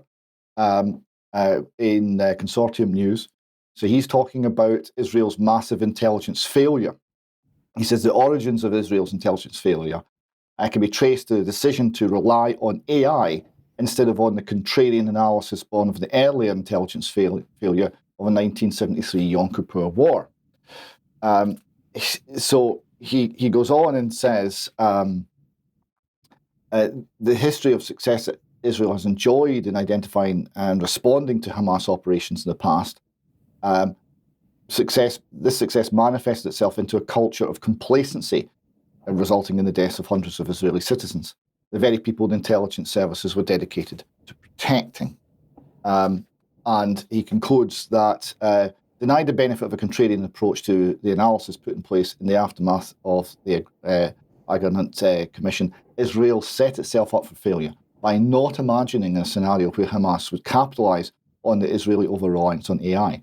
in Consortium News. So he's talking about Israel's massive intelligence failure. He says the origins of Israel's intelligence failure can be traced to the decision to rely on AI instead of on the contrarian analysis born of the earlier intelligence failure of the 1973 Yom Kippur War. So he goes on and says the history of success that Israel has enjoyed in identifying and responding to Hamas operations in the past This success manifested itself into a culture of complacency, resulting in the deaths of hundreds of Israeli citizens. The very people the intelligence services were dedicated to protecting. And he concludes that denied the benefit of a contrarian approach to the analysis put in place in the aftermath of the Agreement Commission, Israel set itself up for failure by not imagining a scenario where Hamas would capitalise on the Israeli over-reliance on AI,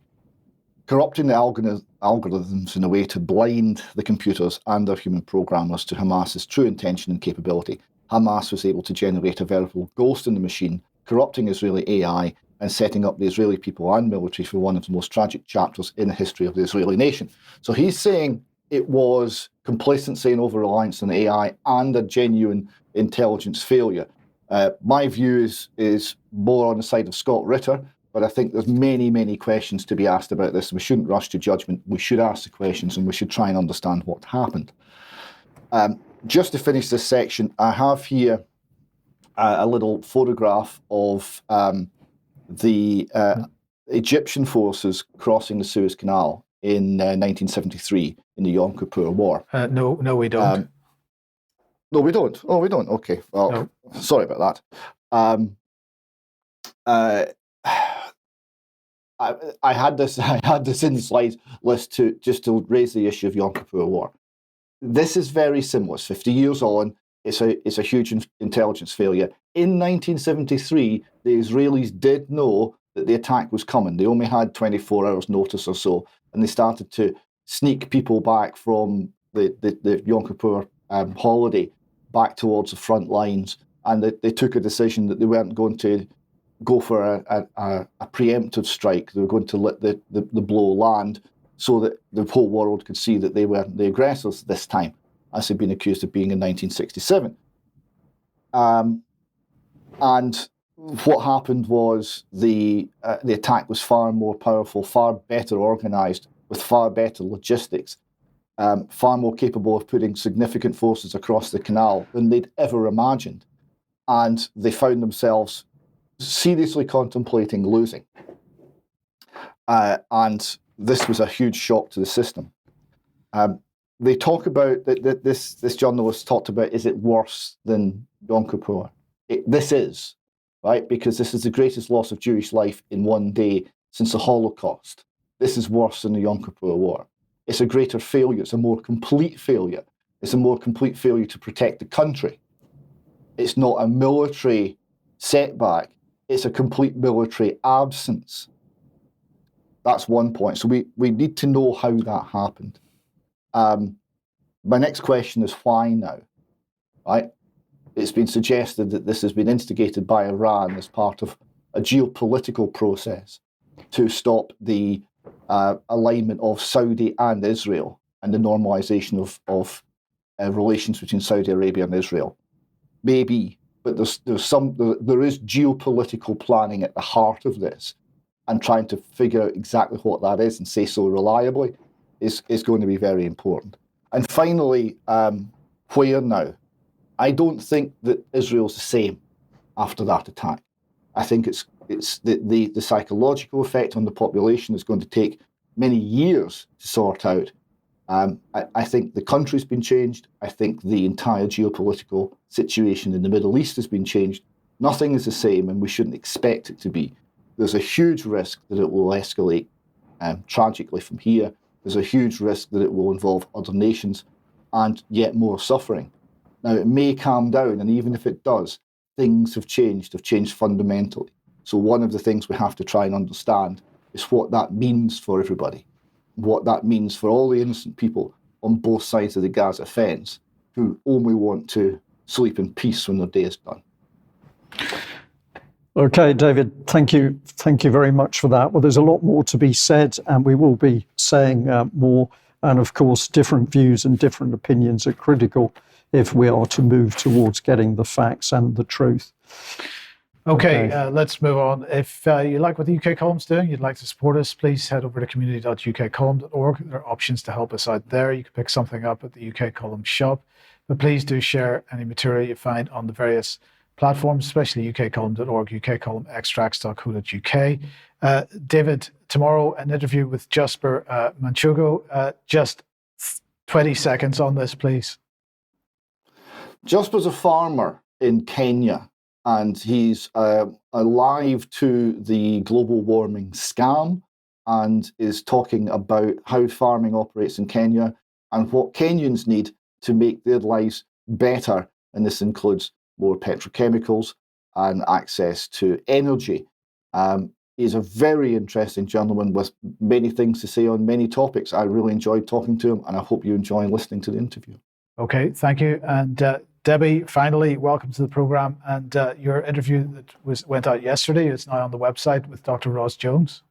corrupting the algorithms in a way to blind the computers and their human programmers to Hamas's true intention and capability. Hamas was able to generate a veritable ghost in the machine, corrupting Israeli AI and setting up the Israeli people and military for one of the most tragic chapters in the history of the Israeli nation. So he's saying it was complacency and over-reliance on AI and a genuine intelligence failure. My view is more on the side of Scott Ritter, but I think there's many, many questions to be asked about this. We shouldn't rush to judgment. We should ask the questions and we should try and understand what happened. Just to finish this section, I have here a little photograph of the Egyptian forces crossing the Suez Canal in 1973 in the Yom Kippur War. No, we don't. No, we don't. Oh, we don't. Okay. Well, No. Sorry about that. I had this in the slides list to raise the issue of Yom Kippur War. This is very similar. It's 50 years on. It's a huge intelligence failure. In 1973, the Israelis did know that the attack was coming. They only had 24 hours notice or so, and they started to sneak people back from the Yom Kippur holiday back towards the front lines, and they took a decision that they weren't going to go for a preemptive strike. They were going to let the blow land so that the whole world could see that they were the aggressors this time, as they'd been accused of being in 1967. And what happened was the attack was far more powerful, far better organised, with far better logistics, far more capable of putting significant forces across the canal than they'd ever imagined. And they found themselves seriously contemplating losing. And this was a huge shock to the system. They talk about, this journalist talked about, is it worse than Yom Kippur? This is, right? Because this is the greatest loss of Jewish life in one day since the Holocaust. This is worse than the Yom Kippur War. It's a greater failure. It's a more complete failure. It's a more complete failure to protect the country. It's not a military setback. It's a complete military absence. That's one point. So we need to know how that happened. My next question is why now, right? It's been suggested that this has been instigated by Iran as part of a geopolitical process to stop the alignment of Saudi and Israel and the normalization of relations between Saudi Arabia and Israel. Maybe, but there is geopolitical planning at the heart of this, and trying to figure out exactly what that is and say so reliably is going to be very important. And finally, where now? I don't think that Israel's the same after that attack. I think it's the psychological effect on the population is going to take many years to sort out. I think the country's been changed. I think the entire geopolitical situation in the Middle East has been changed. Nothing is the same, and we shouldn't expect it to be. There's a huge risk that it will escalate tragically from here. There's a huge risk that it will involve other nations and yet more suffering. Now, it may calm down, and even if it does, things have changed fundamentally. So one of the things we have to try and understand is what that means for everybody, what that means for all the innocent people on both sides of the Gaza fence who only want to sleep in peace when their day is done. Okay, David, thank you very much for that. Well, there's a lot more to be said, and we will be saying more. And of course, different views and different opinions are critical if we are to move towards getting the facts and the truth. Okay. Let's move on. If you like what the UK Column's doing, you'd like to support us, please head over to community.ukcolumn.org. There are options to help us out there. You can pick something up at the UK Column shop, but please do share any material you find on the various platforms, especially ukcolumn.org, ukcolumnextracts.co.uk. David, tomorrow an interview with Jasper Manchugo. Just 20 seconds on this, please. Jasper's a farmer in Kenya, and he's alive to the global warming scam and is talking about how farming operates in Kenya and what Kenyans need to make their lives better. And this includes more petrochemicals and access to energy. He's a very interesting gentleman with many things to say on many topics. I really enjoyed talking to him, and I hope you enjoy listening to the interview. Okay, thank you. And Debi, finally, welcome to the program. And your interview that went out yesterday is now on the website with Dr. Ross Jones.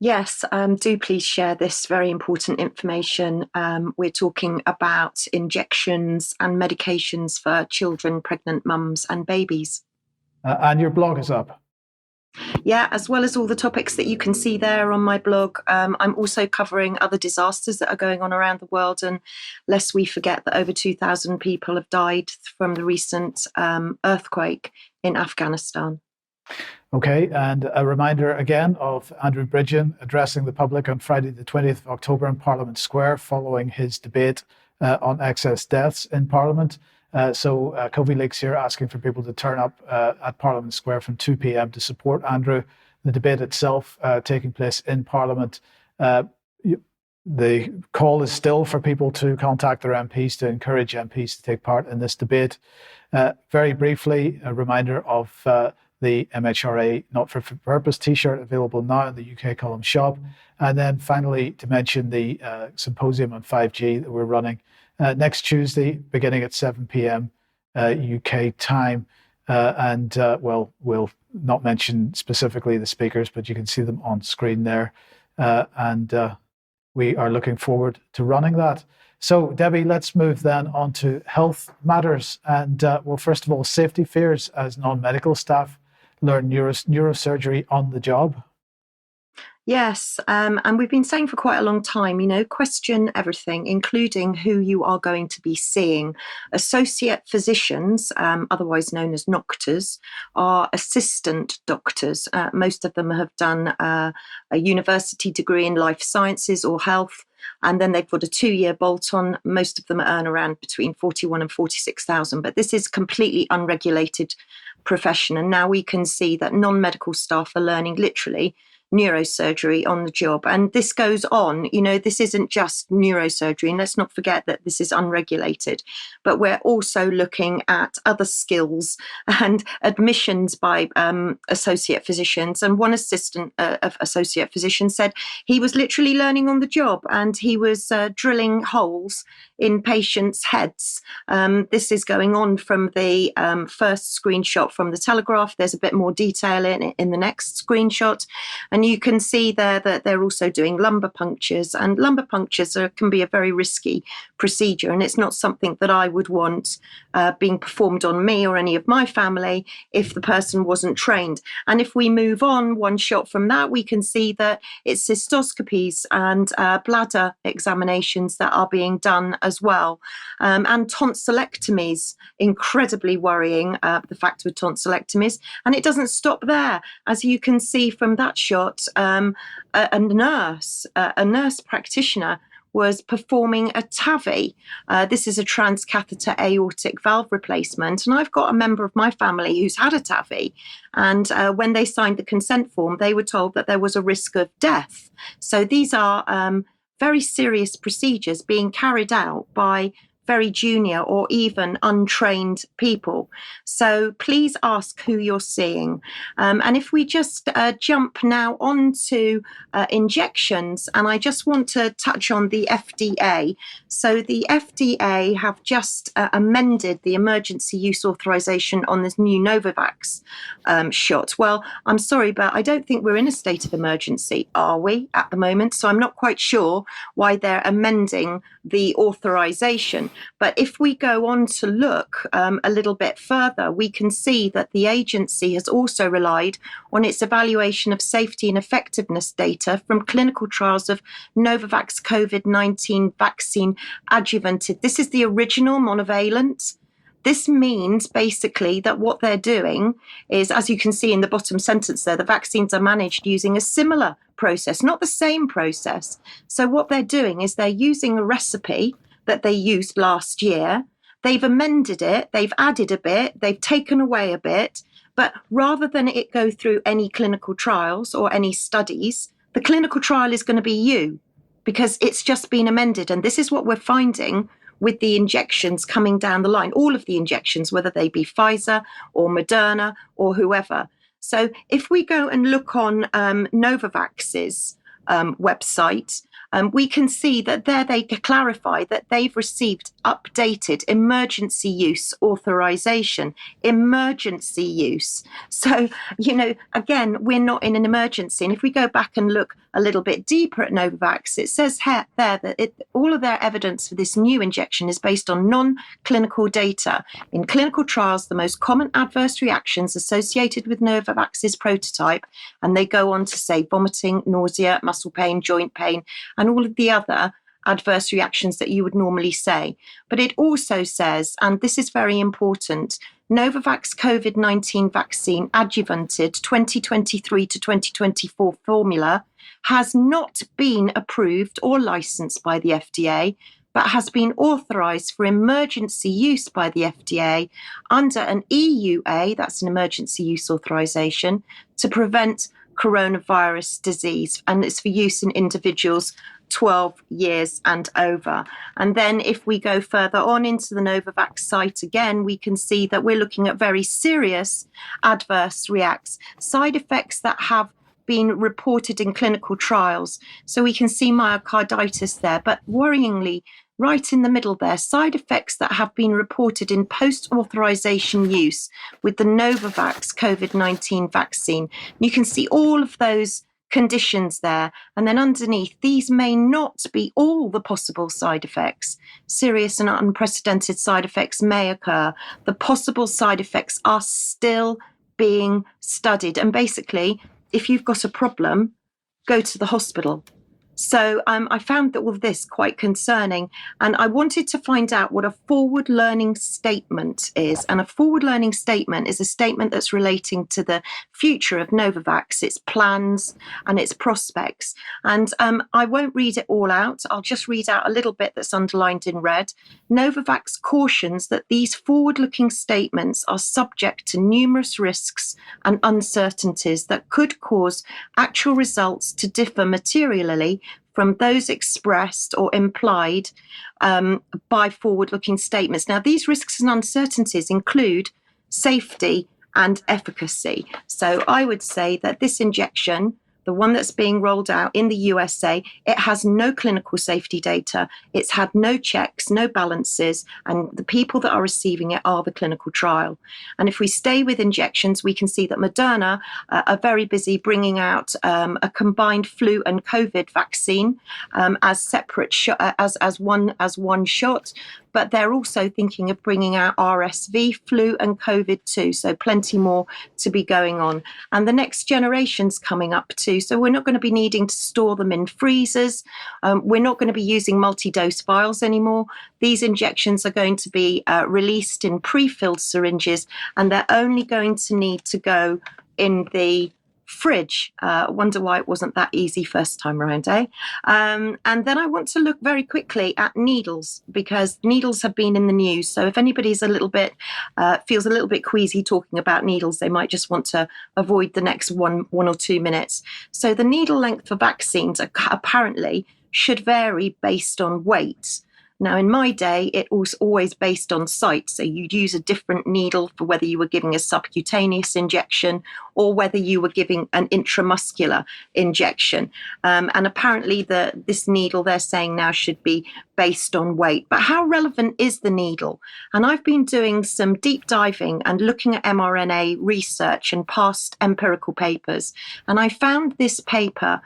Yes, do please share this very important information. We're talking about injections and medications for children, pregnant mums and babies. And your blog is up. Yeah, as well as all the topics that you can see there on my blog. I'm also covering other disasters that are going on around the world. And lest we forget that over 2,000 people have died from the recent earthquake in Afghanistan. Okay, and a reminder again of Andrew Bridgen addressing the public on Friday the 20th of October in Parliament Square following his debate on excess deaths in Parliament. So Covey Leaks here asking for people to turn up at Parliament Square from 2 p.m. to support Andrew. The debate itself taking place in Parliament. The call is still for people to contact their MPs to encourage MPs to take part in this debate. Very briefly, a reminder of the MHRA Not Fit for Purpose t-shirt available now in the UK Column shop. And then finally, to mention the symposium on 5G that we're running next Tuesday, beginning at 7 p.m. UK time. Well, we'll not mention specifically the speakers, but you can see them on screen there. We are looking forward to running that. So, Debi, let's move then on to health matters. And well, first of all, safety fears as non-medical staff learn neurosurgery on the job. Yes, and we've been saying for quite a long time, question everything, including who you are going to be seeing. Associate physicians, otherwise known as doctors, are assistant doctors. Most of them have done a university degree in life sciences or health, and then they've got a 2-year bolt-on. Most of them earn around between 41 and 46,000, but this is completely unregulated profession. And now we can see that non-medical staff are learning literally neurosurgery on the job. And this goes on, this isn't just neurosurgery. And let's not forget that this is unregulated, but we're also looking at other skills and admissions by associate physicians. And one assistant of associate physician said he was literally learning on the job and he was drilling holes in patients' heads. This is going on from the first screenshot from the Telegraph. There's a bit more detail in the next screenshot. And you can see there that they're also doing lumbar punctures. And lumbar punctures can be a very risky procedure. And it's not something that I would want being performed on me or any of my family if the person wasn't trained. And if we move on one shot from that, we can see that it's cystoscopies and bladder examinations that are being done as well. And tonsillectomies, incredibly worrying, the fact with tonsillectomies. And it doesn't stop there. As you can see from that shot, a nurse practitioner was performing a TAVI. This is a transcatheter aortic valve replacement. And I've got a member of my family who's had a TAVI. And when they signed the consent form, they were told that there was a risk of death. So these are very serious procedures being carried out by very junior or even untrained people. So please ask who you're seeing. And if we just jump now on to injections, and I just want to touch on the FDA. So the FDA have just amended the emergency use authorization on this new Novavax shot. Well, I'm sorry, but I don't think we're in a state of emergency, are we, at the moment? So I'm not quite sure why they're amending the authorization. But if we go on to look a little bit further, we can see that the agency has also relied on its evaluation of safety and effectiveness data from clinical trials of Novavax COVID-19 vaccine adjuvanted. This is the original monovalent This means basically that what they're doing is, as you can see in the bottom sentence there, the vaccines are managed using a similar process, not the same process. So what they're doing is they're using a recipe that they used last year. They've amended it, they've added a bit, they've taken away a bit, but rather than it go through any clinical trials or any studies, the clinical trial is going to be you, because it's just been amended. And this is what we're finding with the injections coming down the line, all of the injections, whether they be Pfizer or Moderna or whoever. So if we go and look on Novavax's website, we can see that there they clarify that they've received updated emergency use authorization. Emergency use. So, again, we're not in an emergency. And if we go back and look a little bit deeper at Novavax, it says there that all of their evidence for this new injection is based on non-clinical data. In clinical trials, the most common adverse reactions associated with Novavax's prototype, and they go on to say vomiting, nausea, muscle pain, joint pain, and all of the other adverse reactions that you would normally say. But it also says, and this is very important, Novavax COVID-19 vaccine adjuvanted 2023 to 2024 formula has not been approved or licensed by the FDA, but has been authorized for emergency use by the FDA under an EUA, that's an emergency use authorization, to prevent coronavirus disease, and it's for use in individuals 12 years and over. And then if we go further on into the Novavax site again, we can see that we're looking at very serious adverse reacts, side effects that have been reported in clinical trials. So we can see myocarditis there, but worryingly, right in the middle there, side effects that have been reported in post-authorization use with the Novavax COVID-19 vaccine. You can see all of those conditions there. And then underneath, these may not be all the possible side effects. Serious and unprecedented side effects may occur. The possible side effects are still being studied. And basically, if you've got a problem, go to the hospital. So I found all of this quite concerning, and I wanted to find out what a forward learning statement is. And a forward learning statement is a statement that's relating to the future of Novavax, its plans and its prospects. And I won't read it all out. I'll just read out a little bit that's underlined in red. Novavax cautions that these forward-looking statements are subject to numerous risks and uncertainties that could cause actual results to differ materially from those expressed or implied by forward-looking statements. Now, these risks and uncertainties include safety and efficacy. So I would say that this injection, the one that's being rolled out in the USA, it has no clinical safety data. It's had no checks, no balances, and the people that are receiving it are the clinical trial. And if we stay with injections, we can see that Moderna are very busy bringing out a combined flu and COVID vaccine as separate as one shot. But they're also thinking of bringing out RSV, flu, and COVID too. So plenty more to be going on. And the next generation's coming up too. So we're not going to be needing to store them in freezers. We're not going to be using multi-dose vials anymore. These injections are going to be released in pre-filled syringes, and they're only going to need to go in the fridge. Wonder why it wasn't that easy first time around, eh? And then I want to look very quickly at needles, because needles have been in the news. So if anybody's a little bit feels a little bit queasy talking about needles, they might just want to avoid the next one or 2 minutes. So the needle length for vaccines apparently should vary based on weight. Now, in my day, it was always based on site. So you'd use a different needle for whether you were giving a subcutaneous injection or whether you were giving an intramuscular injection. And apparently this needle they're saying now should be based on weight. But how relevant is the needle? And I've been doing some deep diving and looking at mRNA research and past empirical papers. And I found this paper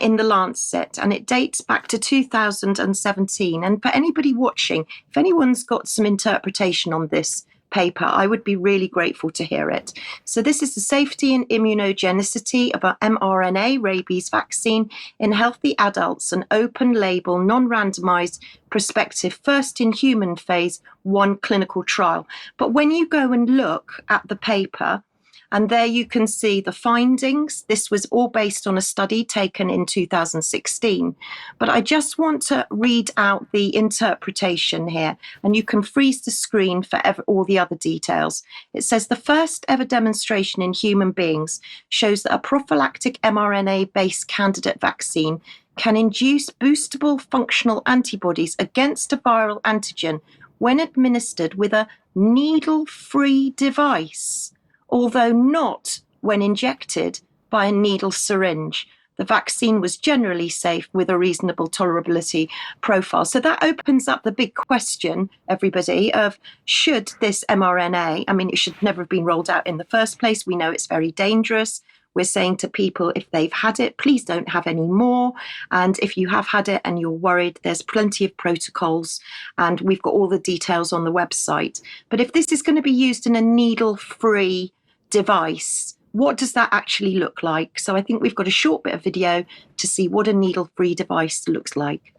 in the Lancet, and it dates back to 2017. And for anybody watching, if anyone's got some interpretation on this, paper, I would be really grateful to hear it. So this is the safety and immunogenicity of an mRNA rabies vaccine in healthy adults, an open label, non-randomized, prospective first in human phase 1 clinical trial. But when you go and look at the paper, and there you can see the findings. This was all based on a study taken in 2016. But I just want to read out the interpretation here, and you can freeze the screen for all the other details. It says the first ever demonstration in human beings shows that a prophylactic mRNA-based candidate vaccine can induce boostable functional antibodies against a viral antigen when administered with a needle-free device, although not when injected by a needle syringe. The vaccine was generally safe with a reasonable tolerability profile. So that opens up the big question, everybody, of should this mRNA, I mean, it should never have been rolled out in the first place. We know it's very dangerous. We're saying to people, if they've had it, please don't have any more. And if you have had it and you're worried, there's plenty of protocols, and we've got all the details on the website. But if this is going to be used in a needle-free device, what does that actually look like? So I think we've got a short bit of video to see what a needle-free device looks like.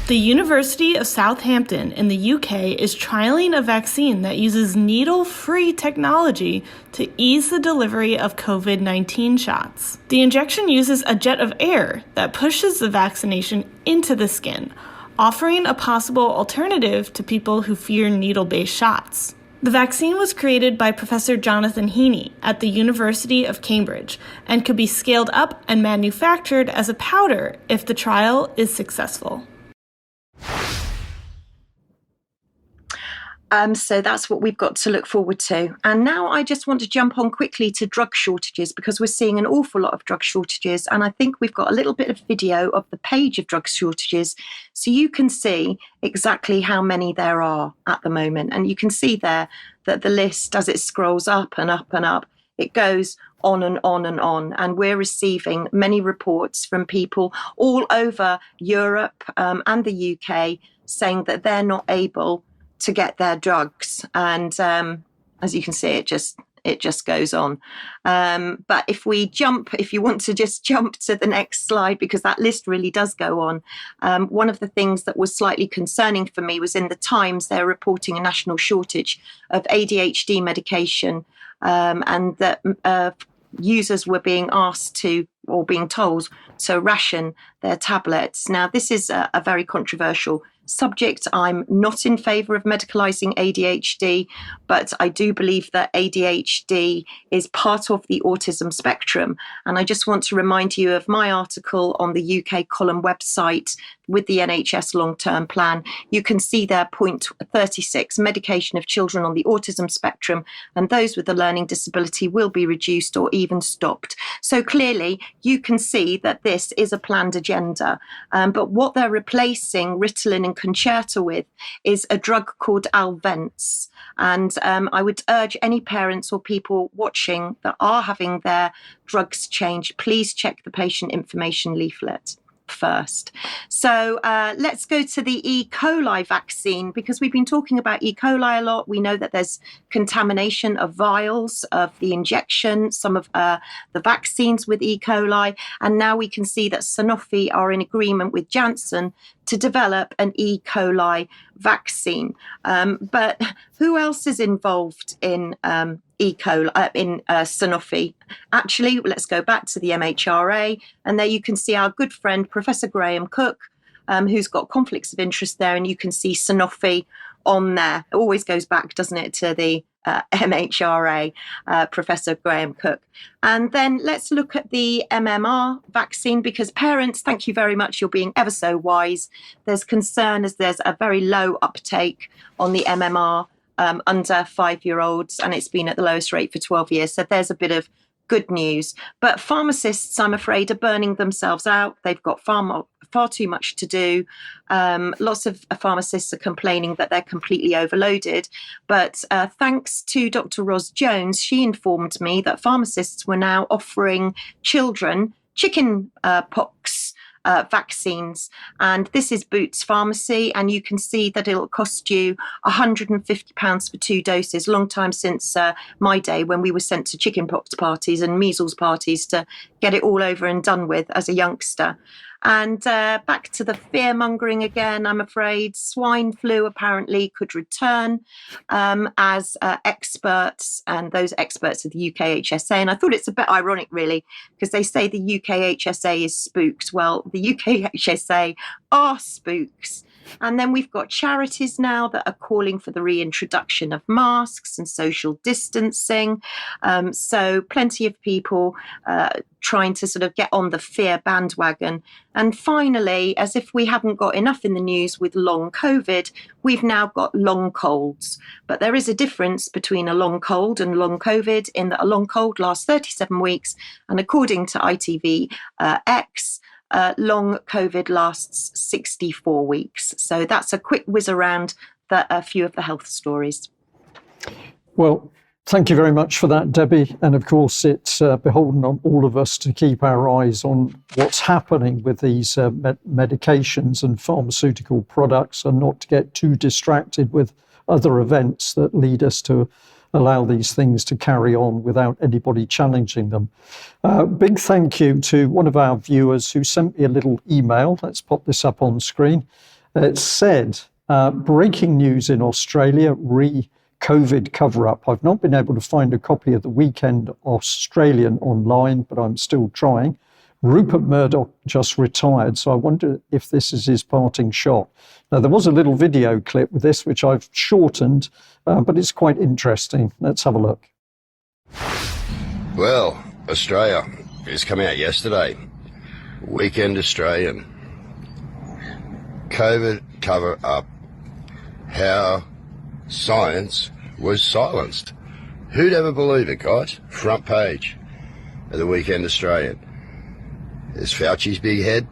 The University of Southampton in the UK is trialing a vaccine that uses needle-free technology to ease the delivery of COVID-19 shots. The injection uses a jet of air that pushes the vaccination into the skin, offering a possible alternative to people who fear needle-based shots. The vaccine was created by Professor Jonathan Heaney at the University of Cambridge and could be scaled up and manufactured as a powder if the trial is successful. So that's what we've got to look forward to. And now I just want to jump on quickly to drug shortages, because we're seeing an awful lot of drug shortages. And I think we've got a little bit of video of the page of drug shortages, so you can see exactly how many there are at the moment. And you can see there that the list, as it scrolls up and up and up, it goes on and on and on. And we're receiving many reports from people all over Europe and the UK saying that they're not able to get their drugs. And as you can see, it just goes on. But if you want to just jump to the next slide, because that list really does go on. One of the things that was slightly concerning for me was in the Times, they're reporting a national shortage of ADHD medication, and that users were being asked to, or being told to, ration their tablets. Now, this is a very controversial subject. I'm not in favour of medicalising ADHD, but I do believe that ADHD is part of the autism spectrum. And I just want to remind you of my article on the UK column website with the NHS long-term plan. You can see there point 36, medication of children on the autism spectrum and those with a learning disability will be reduced or even stopped. So clearly you can see that this is a planned agenda. But what they're replacing Ritalin and Concerta with is a drug called Alvence. And I would urge any parents or people watching that are having their drugs changed, please check the patient information leaflet first. So let's go to the E. coli vaccine, because we've been talking about E. coli a lot. We know that there's contamination of vials of the injection, some of the vaccines with E. coli, and now we can see that Sanofi are in agreement with Janssen to develop an E. coli vaccine. But who else is involved in E. coli, in Sanofi? Actually, let's go back to the MHRA, and there you can see our good friend, Professor Graham Cook, who's got conflicts of interest there, and you can see Sanofi on there. It always goes back, doesn't it, to the MHRA, Professor Graham Cook. And then let's look at the MMR vaccine, because parents, thank you very much, you're being ever so wise. There's concern as there's a very low uptake on the MMR under 5-year-olds, and it's been at the lowest rate for 12 years. So there's a bit of good news. But pharmacists, I'm afraid, are burning themselves out. They've got far too much to do. Lots of pharmacists are complaining that they're completely overloaded. But thanks to Dr. Ros Jones, she informed me that pharmacists were now offering children chicken pox vaccines. And this is Boots Pharmacy, and you can see that it'll cost you £150 for 2 doses. Long time since my day, when we were sent to chickenpox parties and measles parties to get it all over and done with as a youngster. And back to the fear-mongering again, I'm afraid. Swine flu apparently could return as experts, and those experts are the UKHSA. And I thought it's a bit ironic, really, because they say the UKHSA is spooked. Well, the UKHSA are spooks. And then we've got charities now that are calling for the reintroduction of masks and social distancing. So plenty of people trying to sort of get on the fear bandwagon. And finally, as if we haven't got enough in the news with long COVID, we've now got long colds. But there is a difference between a long cold and long COVID, in that a long cold lasts 37 weeks. And according to ITV X, long COVID lasts 64 weeks. So that's a quick whiz around a few of the health stories. Well, thank you very much for that, Debbie. And of course, it's beholden on all of us to keep our eyes on what's happening with these medications and pharmaceutical products, and not to get too distracted with other events that lead us to allow these things to carry on without anybody challenging them. Big thank you to one of our viewers who sent me a little email. Let's pop this up on screen. It said, breaking news in Australia, COVID cover-up. I've not been able to find a copy of the Weekend Australian online, but I'm still trying. Rupert Murdoch just retired, so I wonder if this is his parting shot. Now, there was a little video clip with this, which I've shortened, but it's quite interesting. Let's have a look. Well, Australia is coming out yesterday. Weekend Australian. COVID cover-up. How science was silenced. Who'd ever believe it, guys? Front page of the Weekend Australian. There's Fauci's big head.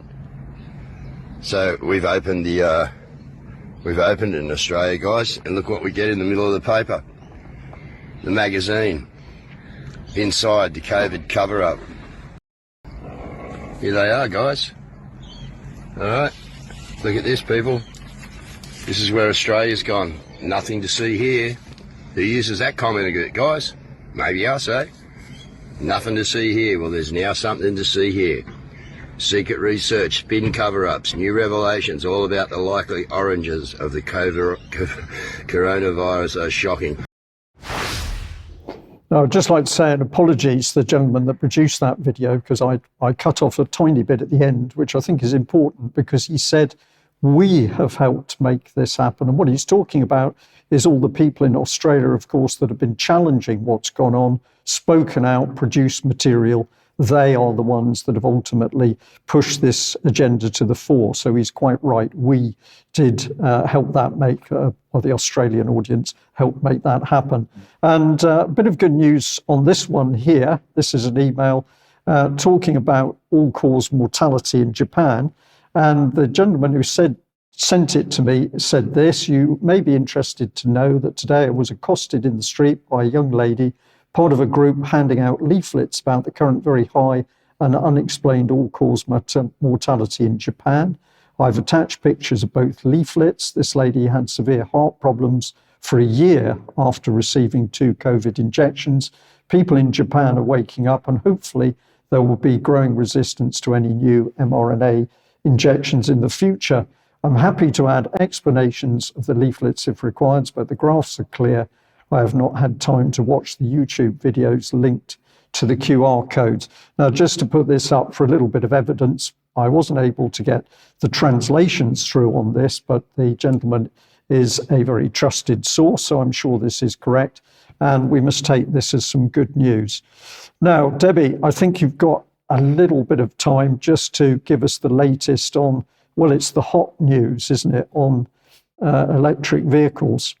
So we've opened in Australia, guys, and look what we get in the middle of the paper. The magazine. Inside the COVID cover-up. Here they are, guys. All right. Look at this, people. This is where Australia's gone. Nothing to see here. Who uses that comment, guys? Maybe us, eh? Nothing to see here. Well, there's now something to see here. Secret research, spin cover-ups, new revelations, all about the likely origins of the coronavirus are shocking. Now, I'd just like to say an apologies to the gentleman that produced that video, because I cut off a tiny bit at the end, which I think is important, because he said, we have helped make this happen. And what he's talking about is all the people in Australia, of course, that have been challenging what's gone on, spoken out, produced material. They are the ones that have ultimately pushed this agenda to the fore. So he's quite right. We did help that make, or the Australian audience helped make that happen. And a bit of good news on this one here. This is an email talking about all-cause mortality in Japan. And the gentleman who sent it to me said this: you may be interested to know that today I was accosted in the street by a young lady, part of a group handing out leaflets about the current very high and unexplained all-cause mortality in Japan. I've attached pictures of both leaflets. This lady had severe heart problems for a year after receiving 2 COVID injections. People in Japan are waking up, and hopefully there will be growing resistance to any new mRNA injections in the future. I'm happy to add explanations of the leaflets if required, but the graphs are clear. I have not had time to watch the YouTube videos linked to the QR codes. Now, just to put this up for a little bit of evidence, I wasn't able to get the translations through on this, but the gentleman is a very trusted source, so I'm sure this is correct. And we must take this as some good news. Now, Debbie, I think you've got a little bit of time just to give us the latest on, well, it's the hot news, isn't it, on electric vehicles?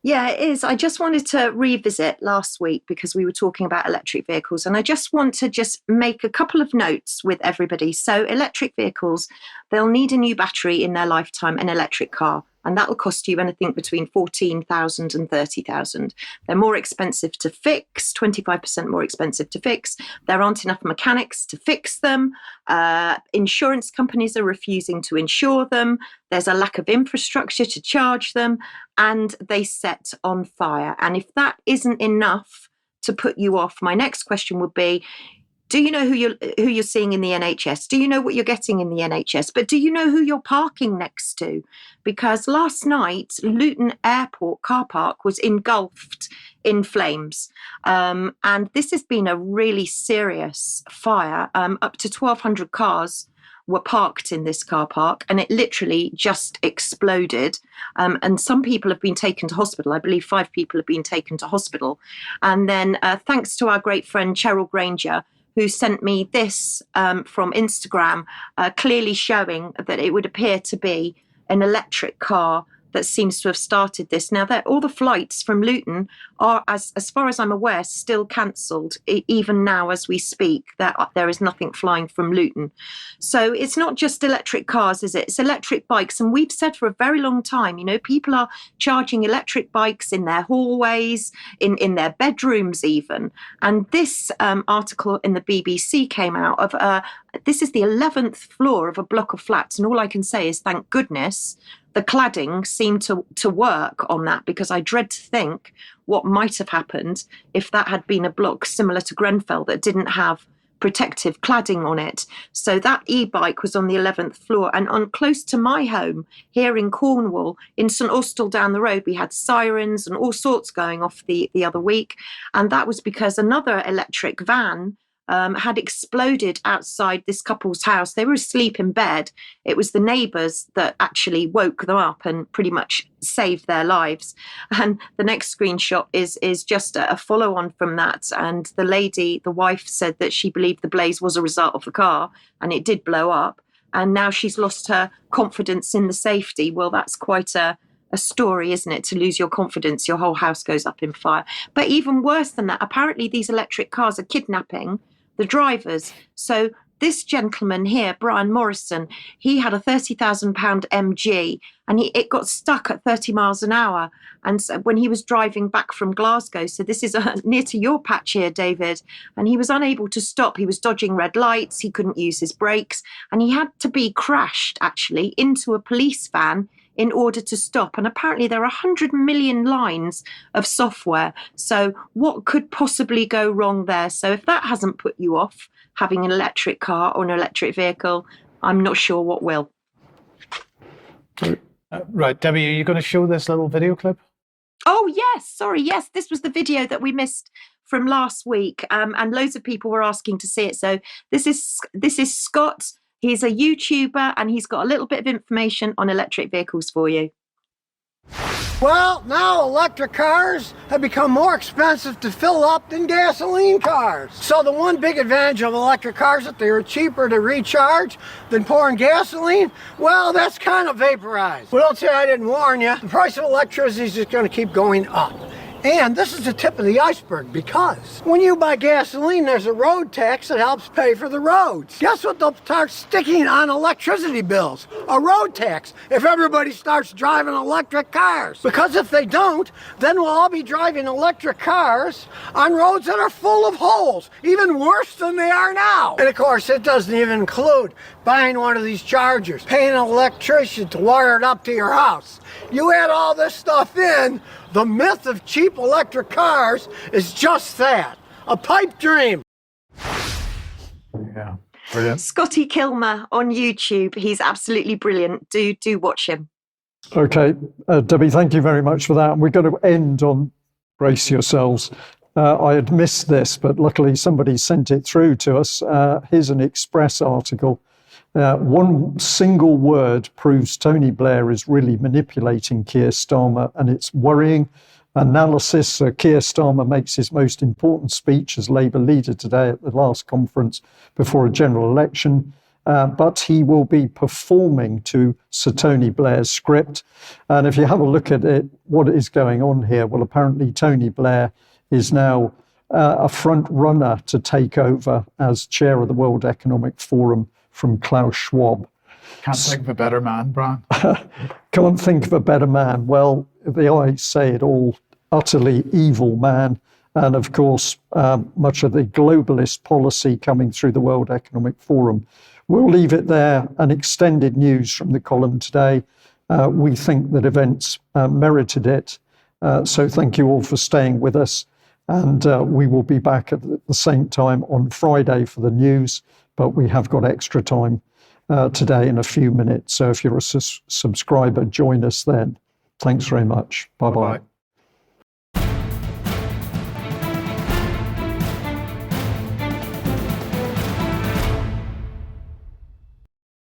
Yeah, it is. I just wanted to revisit last week because we were talking about electric vehicles, and I just want to make a couple of notes with everybody. So electric vehicles, they'll need a new battery in their lifetime, an electric car. and that will cost you anything between 14,000 and 30,000. They're more expensive to fix, 25% more expensive to fix. There aren't enough mechanics to fix them. Insurance companies are refusing to insure them. There's a lack of infrastructure to charge them, and they set on fire. And if that isn't enough to put you off, my next question would be, do you know who you're seeing in the NHS? Do you know what you're getting in the NHS? But do you know who you're parking next to? Because last night, Luton Airport car park was engulfed in flames. And this has been a really serious fire. Up to 1,200 cars were parked in this car park, and it literally just exploded. And some people have been taken to hospital. I believe 5 people have been taken to hospital. And then thanks to our great friend Cheryl Granger, who sent me this from Instagram, clearly showing that it would appear to be an electric car that seems to have started this. Now, all the flights from Luton are, as far as I'm aware, still cancelled. Even now, as we speak, there is nothing flying from Luton. So it's not just electric cars, is it? It's electric bikes. And we've said for a very long time, people are charging electric bikes in their hallways, in their bedrooms even. And this article in the BBC came out of, this is the 11th floor of a block of flats. And all I can say is, thank goodness, the cladding seemed to work on that, because I dread to think what might have happened if that had been a block similar to Grenfell that didn't have protective cladding on it. So that e-bike was on the 11th floor, and on close to my home here in Cornwall, in St Austell down the road, we had sirens and all sorts going off the other week. And that was because another electric van had exploded outside this couple's house. They were asleep in bed. It was the neighbours that actually woke them up and pretty much saved their lives. And the next screenshot is just a follow-on from that. And the lady, the wife, said that she believed the blaze was a result of the car, and it did blow up. And now she's lost her confidence in the safety. Well, that's quite a story, isn't it? To lose your confidence, your whole house goes up in fire. But even worse than that, apparently these electric cars are kidnapping the drivers. So this gentleman here, Brian Morrison, he had a £30,000 MG, and it got stuck at 30 miles an hour. And so when he was driving back from Glasgow, so this is near to your patch here, David, and he was unable to stop. He was dodging red lights. He couldn't use his brakes, and he had to be crashed actually into a police van in order to stop. And apparently there are 100 million lines of software. So what could possibly go wrong there? So if that hasn't put you off having an electric car or an electric vehicle, I'm not sure what will. Right, Debbie, are you going to show this little video clip? Oh, yes. Sorry. Yes, this was the video that we missed from last week. And loads of people were asking to see it. So this is Scott. He's a YouTuber, and he's got a little bit of information on electric vehicles for you. Well, now electric cars have become more expensive to fill up than gasoline cars. So the one big advantage of electric cars is that they are cheaper to recharge than pouring gasoline. Well, that's kind of vaporized. Well, don't say I didn't warn you. The price of electricity is just going to keep going up. And this is the tip of the iceberg, because when you buy gasoline, there's a road tax that helps pay for the roads. Guess what they'll start sticking on electricity bills? A road tax, if everybody starts driving electric cars. Because if they don't, then we'll all be driving electric cars on roads that are full of holes, even worse than they are now. And of course, it doesn't even include buying one of these chargers, paying an electrician to wire it up to your house. You add all this stuff in, the myth of cheap electric cars is just that, a pipe dream. Yeah, brilliant. Scotty Kilmer on YouTube. He's absolutely brilliant. Do watch him. Okay, Debbie, thank you very much for that. And we're going to end on, brace yourselves. I had missed this, but luckily somebody sent it through to us. Here's an Express article. One single word proves Tony Blair is really manipulating Keir Starmer, and it's worrying. Analysis, Keir Starmer makes his most important speech as Labour leader today at the last conference before a general election, but he will be performing to Sir Tony Blair's script. And if you have a look at it, what is going on here? Well, apparently Tony Blair is now a front runner to take over as chair of the World Economic Forum from Klaus Schwab. Can't think of a better man, Brian. Can't think of a better man. Well, the eyes say it all. Utterly evil man. And of course, much of the globalist policy coming through the World Economic Forum. We'll leave it there. An extended news from the column today. We think that events merited it. So thank you all for staying with us. And we will be back at the same time on Friday for the news. But we have got extra time today in a few minutes. So if you're a subscriber, join us then. Thanks very much. Bye-bye.